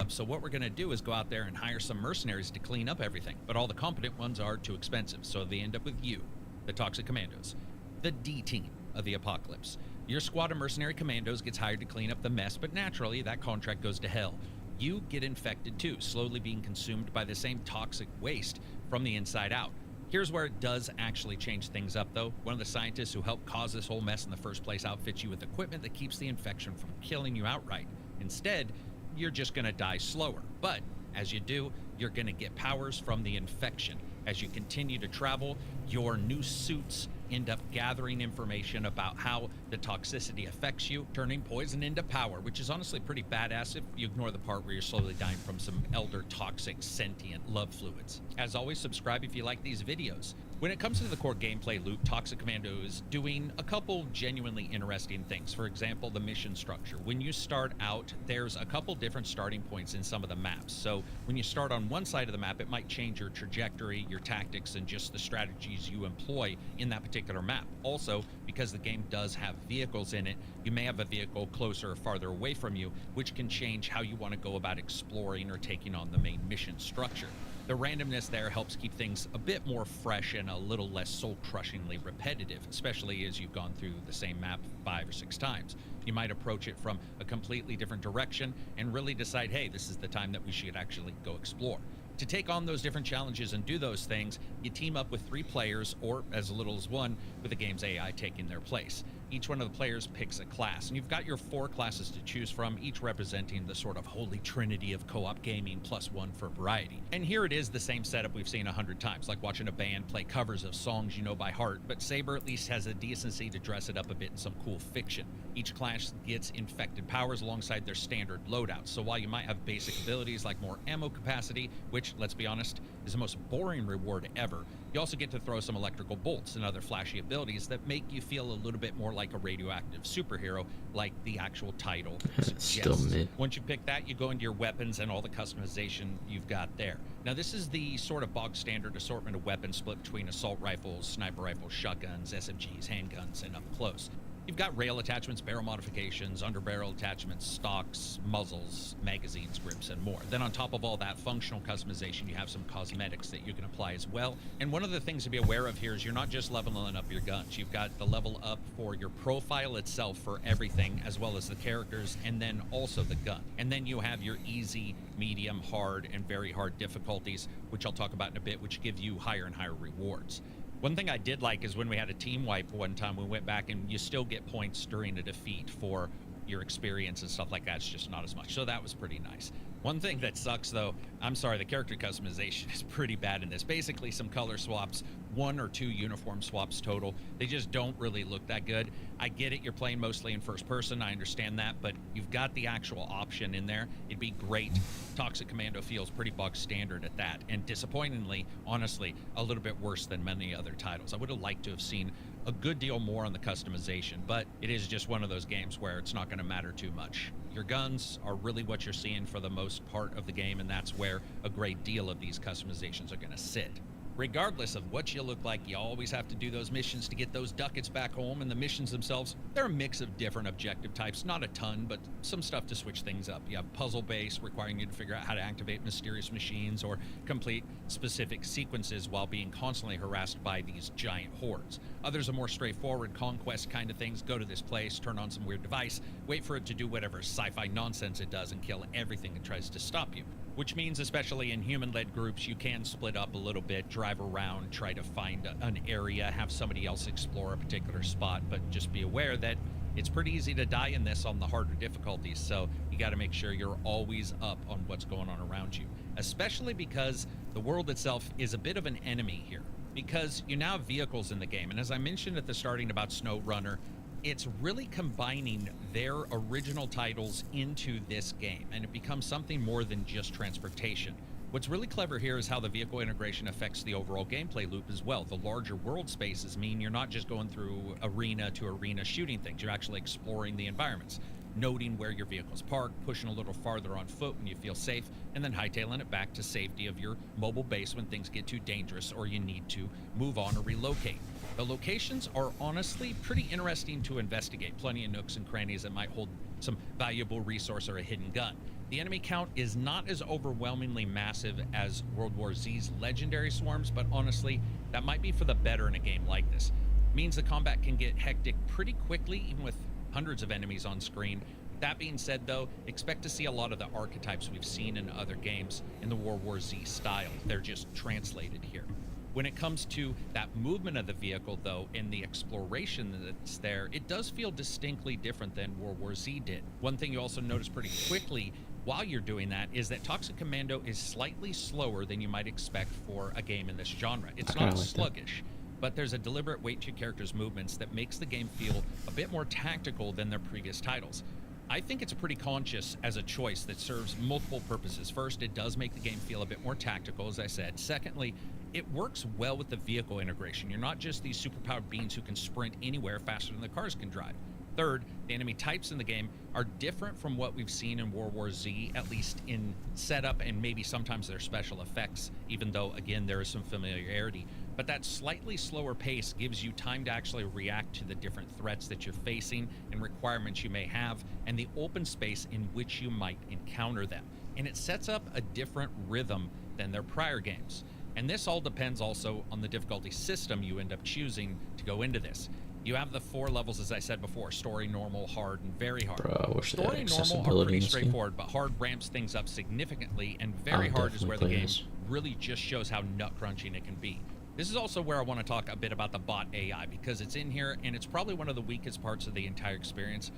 So what we're going to do is go out there and hire some mercenaries to clean up everything. But all the competent ones are too expensive, so they end up with you, the Toxic Commandos, the D team of the apocalypse. Your squad of mercenary commandos gets hired to clean up the mess, but naturally, that contract goes to hell. You get infected too, slowly being consumed by the same toxic waste from the inside out. Here's where it does actually change things up, though. One of the scientists who helped cause this whole mess in the first place outfits you with equipment that keeps the infection from killing you outright. Instead, you're just going to die slower. But as you do, you're going to get powers from the infection. As you continue to travel, your new suits end up gathering information about how the toxicity affects you, turning poison into power, which is honestly pretty badass if you ignore the part where you're slowly dying from some elder toxic sentient love fluids. As always, subscribe if you like these videos. When it comes to the core gameplay loop, Toxic Commando is doing a couple genuinely interesting things. For example, the mission structure. When you start out, there's a couple different starting points in some of the maps. So when you start on one side of the map, it might change your trajectory, your tactics, and just the strategies you employ in that particular map. Also, because the game does have vehicles in it, you may have a vehicle closer or farther away from you, which can change how you want to go about exploring or taking on the main mission structure. The randomness there helps keep things a bit more fresh and a little less soul-crushingly repetitive, especially as you've gone through the same map 5 or 6 times. You might approach it from a completely different direction and really decide, hey, this is the time that we should actually go explore. To take on those different challenges and do those things, you team up with 3 players, or as little as 1, with the game's AI taking their place. Each one of the players picks a class, and you've got your 4 classes to choose from, each representing the sort of holy trinity of co-op gaming plus 1 for variety. And here it is, the same setup we've seen 100 times, like watching a band play covers of songs you know by heart, but Saber at least has the decency to dress it up a bit in some cool fiction. Each class gets infected powers alongside their standard loadouts, so while you might have basic abilities like more ammo capacity, which, let's be honest, is the most boring reward ever, you also get to throw some electrical bolts and other flashy abilities that make you feel a little bit more like a radioactive superhero, like the actual title suggests. Still mid. Once you pick that, you go into your weapons and all the customization you've got there. Now, this is the sort of bog standard assortment of weapons split between assault rifles, sniper rifles, shotguns, SMGs, handguns, and up close. You've got rail attachments, barrel modifications, underbarrel attachments, stocks, muzzles, magazines, grips, and more. Then on top of all that functional customization, you have some cosmetics that you can apply as well. And one of the things to be aware of here is you're not just leveling up your guns. You've got the level up for your profile itself for everything, as well as the characters, and then also the gun. And then you have your easy, medium, hard, and very hard difficulties, which I'll talk about in a bit, which give you higher and higher rewards. One thing I did like is when we had a team wipe one time, we went back and you still get points during a defeat for your experience and stuff like that. It's just not as much. So that was pretty nice. One thing that sucks, though, I'm sorry, the character customization is pretty bad in this. Basically, some color swaps, 1 or 2 uniform swaps total. They just don't really look that good. I get it, you're playing mostly in first person, I understand that, but you've got the actual option in there. It'd be great. Toxic Commando feels pretty bog standard at that, and disappointingly, honestly, a little bit worse than many other titles. I would have liked to have seen a good deal more on the customization, but it is just one of those games where it's not going to matter too much. Your guns are really what you're seeing for the most part of the game, and that's where a great deal of these customizations are going to sit. Regardless of what you look like, you always have to do those missions to get those ducats back home, and the missions themselves, they're a mix of different objective types. Not a ton, but some stuff to switch things up. You have puzzle-based, requiring you to figure out how to activate mysterious machines or complete specific sequences while being constantly harassed by these giant hordes. Others are more straightforward conquest kind of things. Go to this place, turn on some weird device, wait for it to do whatever sci-fi nonsense it does, and kill everything that tries to stop you. Which means, especially in human-led groups, you can split up a little bit, drive around, try to find an area, have somebody else explore a particular spot, but just be aware that it's pretty easy to die in this on the harder difficulties, so you got to make sure you're always up on what's going on around you, especially because the world itself is a bit of an enemy here, because you now have vehicles in the game, and as I mentioned at the starting about SnowRunner, it's really combining their original titles into this game, and it becomes something more than just transportation. What's really clever here is how the vehicle integration affects the overall gameplay loop as well. The larger world spaces mean you're not just going through arena to arena shooting things, you're actually exploring the environments, noting where your vehicle's parked, pushing a little farther on foot when you feel safe, and then hightailing it back to safety of your mobile base when things get too dangerous or you need to move on or relocate. The locations are honestly pretty interesting to investigate. Plenty of nooks and crannies that might hold some valuable resource or a hidden gun. The enemy count is not as overwhelmingly massive as World War Z's legendary swarms, but honestly, that might be for the better in a game like this. It means the combat can get hectic pretty quickly, even with hundreds of enemies on screen. That being said, though, expect to see a lot of the archetypes we've seen in other games in the World War Z style. They're just translated here. When it comes to that movement of the vehicle, though, and the exploration that's there, it does feel distinctly different than World War Z did. One thing you also notice pretty quickly while you're doing that is that Toxic Commando is slightly slower than you might expect for a game in this genre. It's not sluggish, but there's a deliberate weight to your character's movements that makes the game feel a bit more tactical than their previous titles. I think it's pretty conscious as a choice that serves multiple purposes. First, it does make the game feel a bit more tactical, as I said. Secondly, it works well with the vehicle integration. You're not just these superpowered beings who can sprint anywhere faster than the cars can drive. Third, the enemy types in the game are different from what we've seen in World War Z, at least in setup and maybe sometimes their special effects, even though, again, there is some familiarity. But that slightly slower pace gives you time to actually react to the different threats that you're facing and requirements you may have, and the open space in which you might encounter them. And it sets up a different rhythm than their prior games. And this all depends also on the difficulty system you end up choosing to go into this. You have the 4 levels, as I said before: story, normal, hard, and very hard. Bro, I wish they had Story and normal are accessibility pretty in this game. straightforward, but hard ramps things up significantly, and very I'll hard is where the definitely play game this. really just shows how nut-crunching it can be. This is also where I want to talk a bit about the bot AI, because it's in here, and it's probably one of the weakest parts of the entire experience.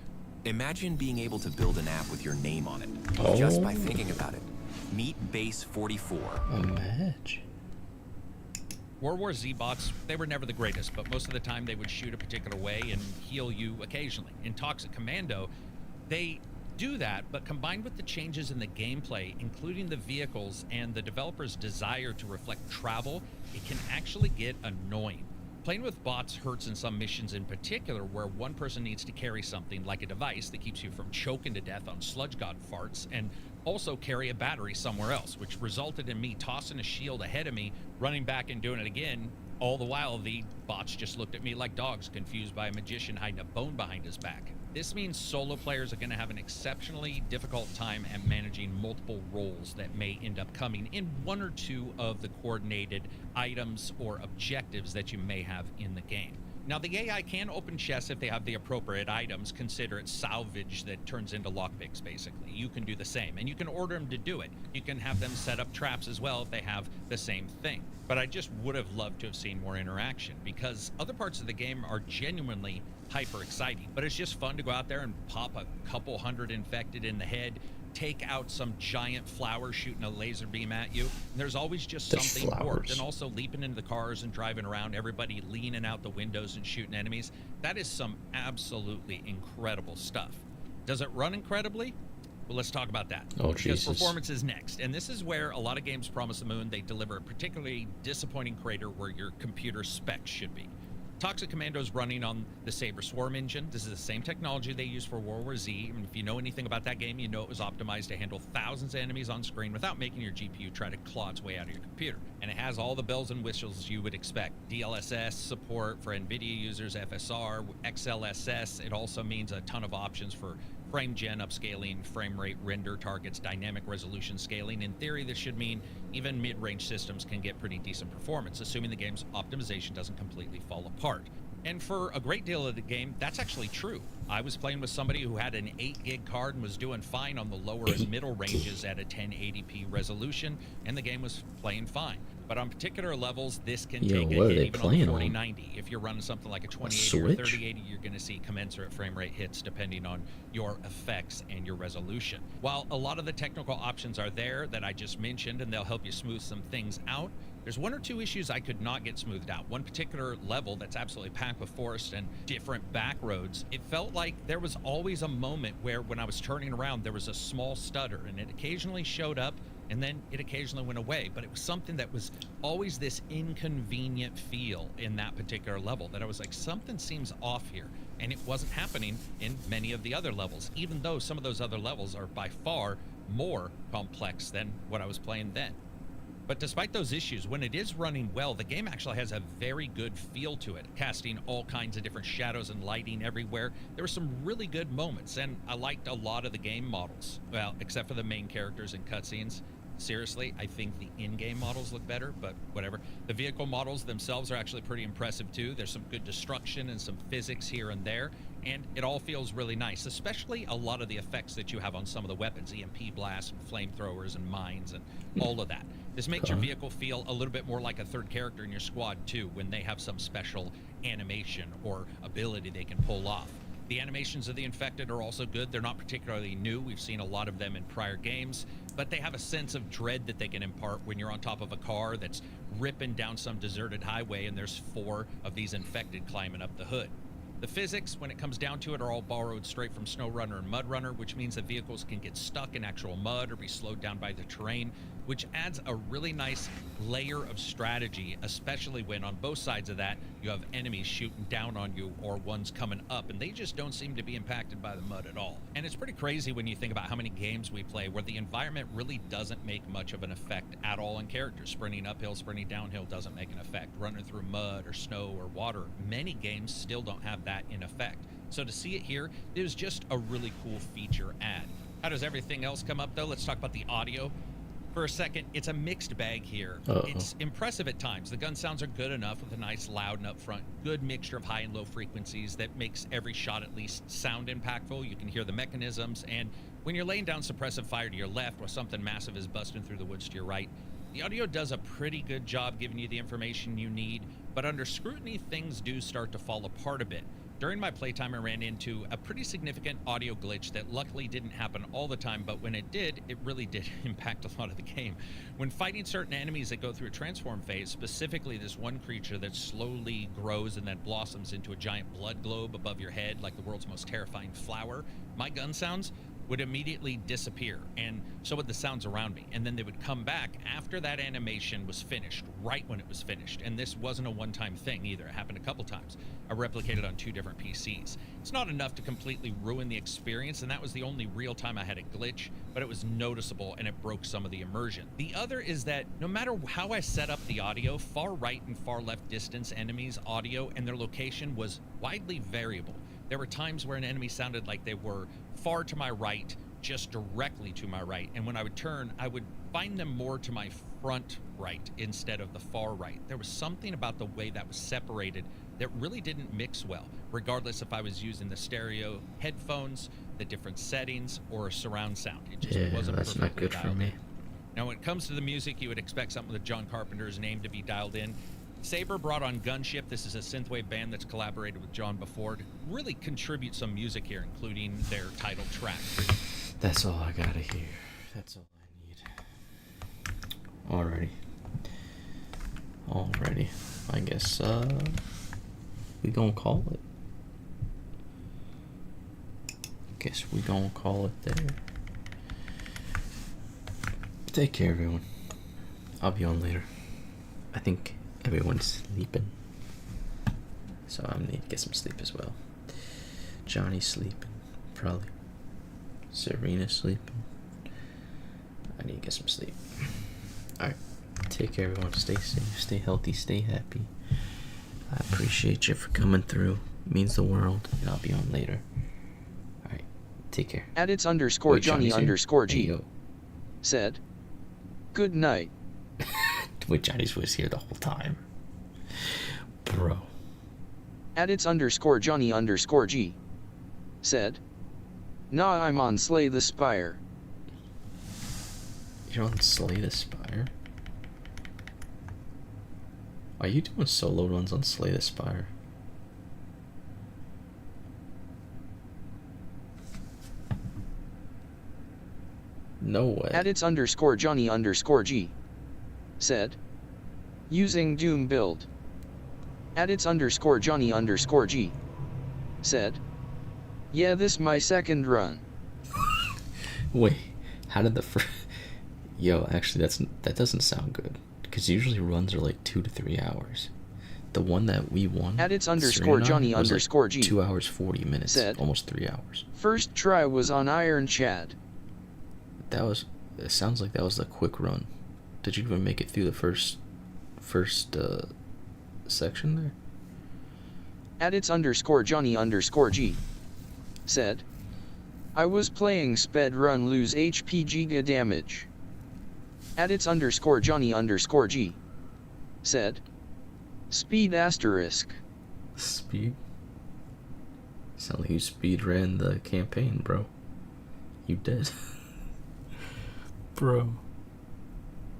Imagine being able to build an app with your name on it, Oh. just by thinking about it. Meet Base 44. A match. World War Z bots, they were never the greatest, but most of the time they would shoot a particular way and heal you occasionally. In Toxic Commando, they do that, but combined with the changes in the gameplay, including the vehicles and the developer's desire to reflect travel, it can actually get annoying. Playing with bots hurts in some missions in particular, where one person needs to carry something like a device that keeps you from choking to death on sludge god farts, and also carry a battery somewhere else, which resulted in me tossing a shield ahead of me, running back and doing it again. All the while, the bots just looked at me like dogs, confused by a magician hiding a bone behind his back. This means solo players are going to have an exceptionally difficult time at managing multiple roles that may end up coming in one or two of the coordinated items or objectives that you may have in the game. Now, the AI can open chests if they have the appropriate items. Consider it salvage that turns into lockpicks, basically. You can do the same, and you can order them to do it. You can have them set up traps as well if they have the same thing. But I just would have loved to have seen more interaction, because other parts of the game are genuinely hyper exciting. But it's just fun to go out there and pop a couple hundred infected in the head, take out some giant flower shooting a laser beam at you, and there's always just There's something flowers. warped, and also leaping into the cars and driving around, everybody leaning out the windows and shooting enemies. That is some absolutely incredible stuff. Does it run incredibly? Well, let's talk about that. Oh, Because Jesus. performance is next, and this is where a lot of games promise the moon. They deliver a particularly disappointing crater where your computer specs should be. Toxic Commando's running on the Saber Swarm engine. This is the same technology they use for World War Z. And if you know anything about that game, you know it was optimized to handle thousands of enemies on screen without making your GPU try to claw its way out of your computer. And it has all the bells and whistles you would expect. DLSS support for NVIDIA users, FSR, XLSS. It also means a ton of options for frame gen upscaling, frame rate render targets, dynamic resolution scaling. In theory, this should mean even mid-range systems can get pretty decent performance, assuming the game's optimization doesn't completely fall apart. And for a great deal of the game, that's actually true. I was playing with somebody who had an 8 gig card and was doing fine on the lower and middle ranges at a 1080p resolution, and the game was playing fine. But on particular levels, this can take a hit even on 4090. If you're running something like a 2080 or 3080, you're going to see commensurate frame rate hits depending on your effects and your resolution. While a lot of the technical options are there that I just mentioned, and they'll help you smooth some things out, there's one or two issues I could not get smoothed out. One particular level that's absolutely packed with forest and different back roads, it felt like there was always a moment where when I was turning around, there was a small stutter, and it occasionally showed up, and then it occasionally went away. But it was something that was always this inconvenient feel in that particular level that I was like, something seems off here. And it wasn't happening in many of the other levels, even though some of those other levels are by far more complex than what I was playing then. But despite those issues, when it is running well, the game actually has a very good feel to it, casting all kinds of different shadows and lighting everywhere. There were some really good moments, and I liked a lot of the game models. Well, except for the main characters and cutscenes. Seriously, I think the in-game models look better, but whatever. The vehicle models themselves are actually pretty impressive too. There's some good destruction and some physics here and there, and it all feels really nice, especially a lot of the effects that you have on some of the weapons, EMP blasts and flamethrowers and mines and all of that. This makes your vehicle feel a little bit more like a third character in your squad too, when they have some special animation or ability they can pull off. The animations of the infected are also good. They're not particularly new. We've seen a lot of them in prior games, but they have a sense of dread that they can impart when you're on top of a car that's ripping down some deserted highway and there's 4 of these infected climbing up the hood. The physics, when it comes down to it, are all borrowed straight from SnowRunner and MudRunner, which means that vehicles can get stuck in actual mud or be slowed down by the terrain, which adds a really nice layer of strategy, especially when on both sides of that you have enemies shooting down on you or ones coming up, and they just don't seem to be impacted by the mud at all. And it's pretty crazy when you think about how many games we play where the environment really doesn't make much of an effect at all in characters. Sprinting uphill, sprinting downhill doesn't make an effect. Running through mud or snow or water, many games still don't have that in effect. So to see it here is just a really cool feature add. How does everything else come up though? Let's talk about the audio. For a second, it's a mixed bag here. It's impressive at times. The gun sounds are good enough with a nice loud and upfront, good mixture of high and low frequencies that makes every shot at least sound impactful. You can hear the mechanisms, and when you're laying down suppressive fire to your left while something massive is busting through the woods to your right, the audio does a pretty good job giving you the information you need, but under scrutiny, things do start to fall apart a bit. During my playtime, I ran into a pretty significant audio glitch that luckily didn't happen all the time, but when it did, it really did impact a lot of the game. When fighting certain enemies that go through a transform phase, specifically this one creature that slowly grows and then blossoms into a giant blood globe above your head like the world's most terrifying flower, my gun sounds would immediately disappear, and so would the sounds around me, and then they would come back after that animation was finished, right when it was finished. And this wasn't a one-time thing either. It happened a couple times. I replicated on 2 different PCs. It's not enough to completely ruin the experience, and that was the only real time I had a glitch, but it was noticeable and it broke some of the immersion. The other is that no matter how I set up the audio, far right and far left distance enemies' audio and their location was widely variable. There were times where an enemy sounded like they were far to my right, just directly to my right, and when I would turn, I would find them more to my front right instead of the far right. There was something about the way that was separated that really didn't mix well, regardless if I was using the stereo headphones, the different settings, or a surround sound. It just wasn't that's not good for me. Now, when it comes to the music, you would expect something with John Carpenter's name to be dialed in. Saber brought on Gunship. This is a synthwave band that's collaborated with John before to really contribute some music here, including their title track. That's all I gotta hear. That's all I need. Alrighty. I guess we gonna call it. Guess we gonna call it there. Take care, everyone. I'll be on later. I think everyone's sleeping. So I need to get some sleep as well. Johnny's sleeping, probably. Serena's sleeping. I need to get some sleep. Alright, take care everyone. Stay safe, stay healthy, stay happy. I appreciate you for coming through. It means the world, and I'll be on later. Alright, take care. Edits underscore Wait, Johnny Johnny's underscore here? G Hey, yo. said, "Good night." Wait, Johnny's was here the whole time. Bro. Edits underscore Johnny underscore G said, "Nah, I'm on Slay the Spire." You're on Slay the Spire? Are you doing solo runs on Slay the Spire? No way. Edits underscore Johnny underscore G said, "Using Doom build." Edits underscore Johnny underscore G said, "Yeah, this my second run." Wait, how did the first... Yo, actually, that doesn't sound good. Because usually runs are like 2 to 3 hours. The one that we won... Edits underscore Johnny was underscore like G 2 hours, 40 minutes. said, almost 3 hours. "First try was on Iron Chad." That was... It sounds like that was a quick run. Did you even make it through the first section there? Edits underscore Johnny underscore G said, "I was playing sped run lose HP giga damage." Edits underscore Johnny underscore G said, "Speed asterisk." Speed? Sound like you speed ran the campaign, bro. You did. Bro.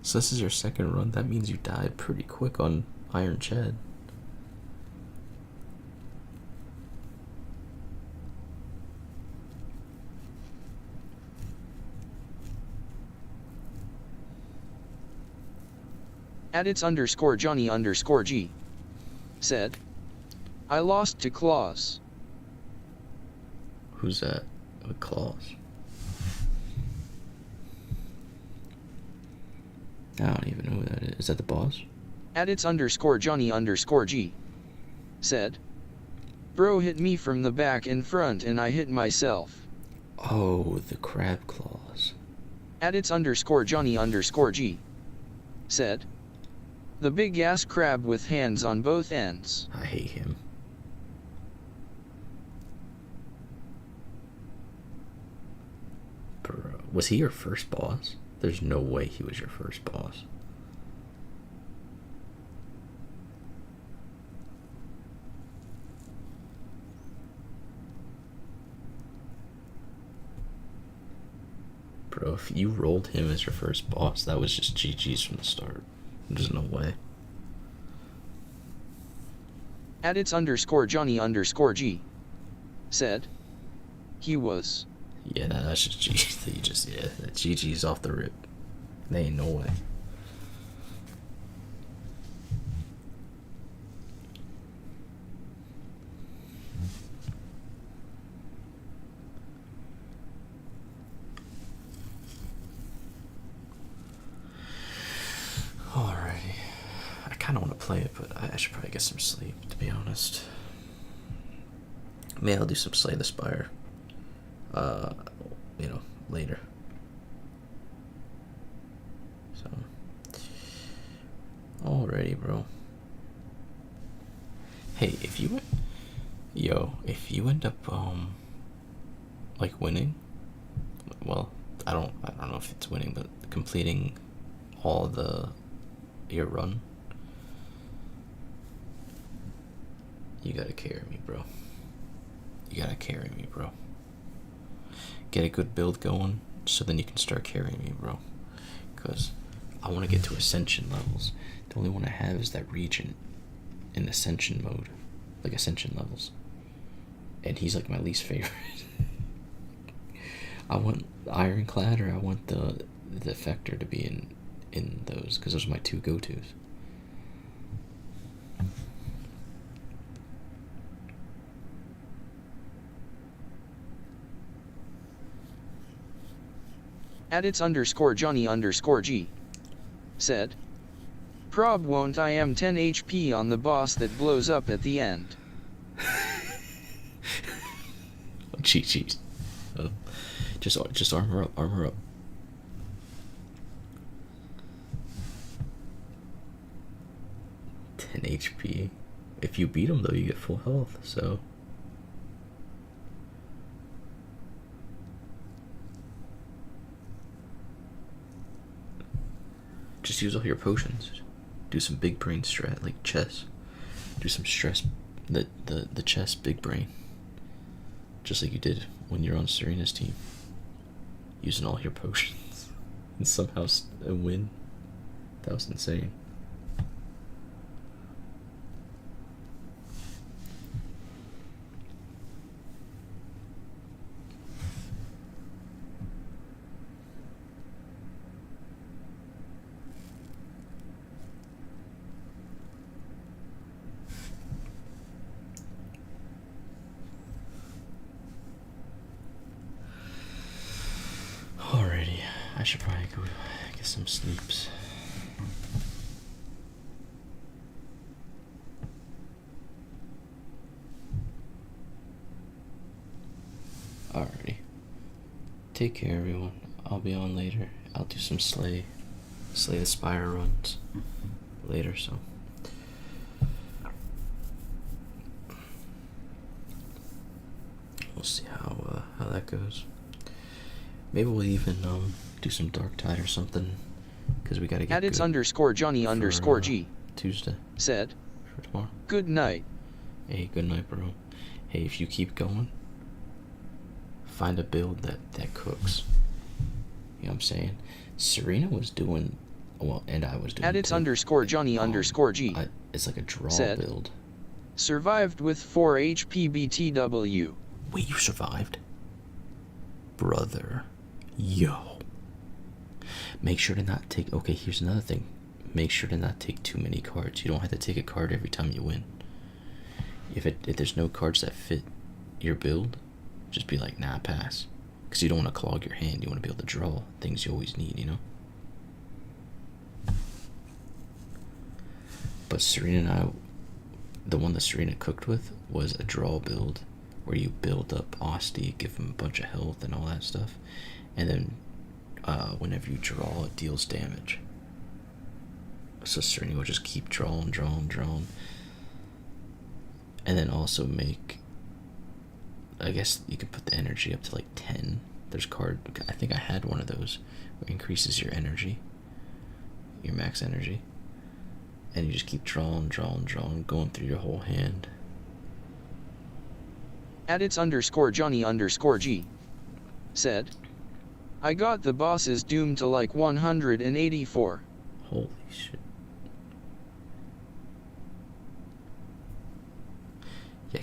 So this is your second run? That means you died pretty quick on Iron Chad. Edits underscore Johnny underscore G said, "I lost to Claus." Who's that? With claws? I don't even know who that is. Is that the boss? Edits underscore Johnny underscore G said, "Bro hit me from the back and front and I hit myself." Oh, the crab claws. Edits underscore Johnny underscore G said, "The big ass crab with hands on both ends." I hate him. Bro, was he your first boss? There's no way he was your first boss. Bro, if you rolled him as your first boss, that was just GG's from the start. There's no way. Edits underscore Johnny underscore G said, "He was." Yeah, nah, that's just GG. You just, yeah, that GG's off the rip. There ain't no way. Alrighty. I kind of want to play it, but I should probably get some sleep, to be honest. Maybe I'll do some Slay the Spire. You know, later. So, alrighty, bro. Hey, if you end up like winning, well, I don't know if it's winning, but completing all your run, you gotta carry me, bro. You gotta carry me, bro. Get a good build going, so then you can start carrying me, bro. Because I want to get to Ascension levels. The only one I have is that region in Ascension mode. Like Ascension levels. And he's like my least favorite. I want Ironclad or I want the Defector to be in those, because those are my two go-tos. Edits underscore Johnny underscore G said, "Prob won't I am 10 HP on the boss that blows up at the end." GG's. Just armor up, armor up. 10 HP. If you beat him though, you get full health, so. Just use all your potions. Do some big brain strat, like chess. Do some stress, the chess big brain. Just like you did when you're on Serena's team. Using all your potions. And somehow win. That was insane. Alrighty, I should probably go get some sleeps. Alrighty. Take care, everyone. I'll be on later. I'll do some Slay the Spire runs later, so. We'll see how that goes. Maybe we'll even do some Darktide or something, because we gotta get @it's underscore Johnny for, underscore G Tuesday said, for tomorrow. good night. Hey, good night, bro. Hey, if you keep going, find a build that cooks. You know what I'm saying? Serena was doing, well, and I was doing. @it's underscore Johnny underscore G it's like a draw said, build. survived with 4 HP BTW. Wait, you survived? Brother. Yo. Make sure to not take, okay, here's another thing. Make sure to not take too many cards. You don't have to take a card every time you win. If there's no cards that fit your build, just be like, nah, pass. Because you don't want to clog your hand. You want to be able to draw things you always need, you know? But Serena and I, the one that Serena cooked with was a draw build, where you build up Asti, give him a bunch of health and all that stuff, and then whenever you draw, it deals damage. So Serena will just keep drawing, and then also make, I guess you can put the energy up to like 10. There's card, I think I had one of those, where it increases your energy, your max energy, and you just keep drawing, going through your whole hand. @it's underscore Johnny underscore G said, I got the boss's doom to like 184. Holy shit. Yeah,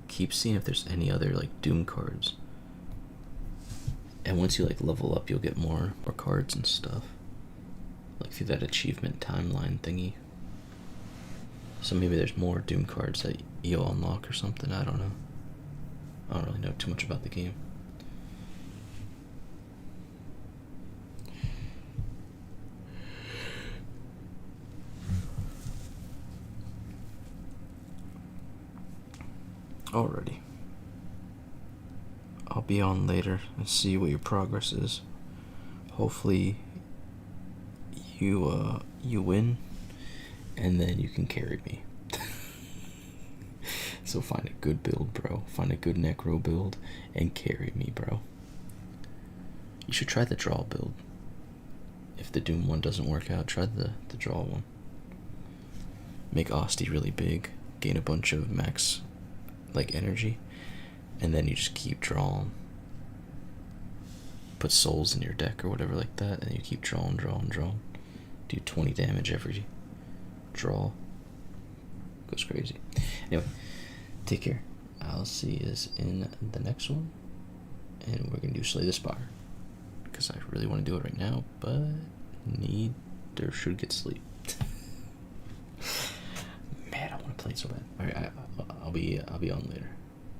keep seeing if there's any other like Doom cards. And once you like level up, you'll get more cards and stuff. Like through that achievement timeline thingy. So maybe there's more Doom cards that you'll unlock or something, I don't know. I don't really know too much about the game. Alrighty. I'll be on later and see what your progress is. Hopefully you win, and then you can carry me. So find a good build, bro. Find a good Necro build and carry me, bro. You should try the draw build. If the Doom one doesn't work out, try the draw one. Make Asti really big, gain a bunch of max like energy, and then you just keep drawing. Put souls in your deck or whatever like that, and you keep drawing. Do 20 damage every draw. Goes crazy. Anyway, take care. I'll see you in the next one, and we're gonna do Slay the Spire, because I really want to do it right now, but should get sleep. Man, I want to play it so bad. Alright, I'll be on later.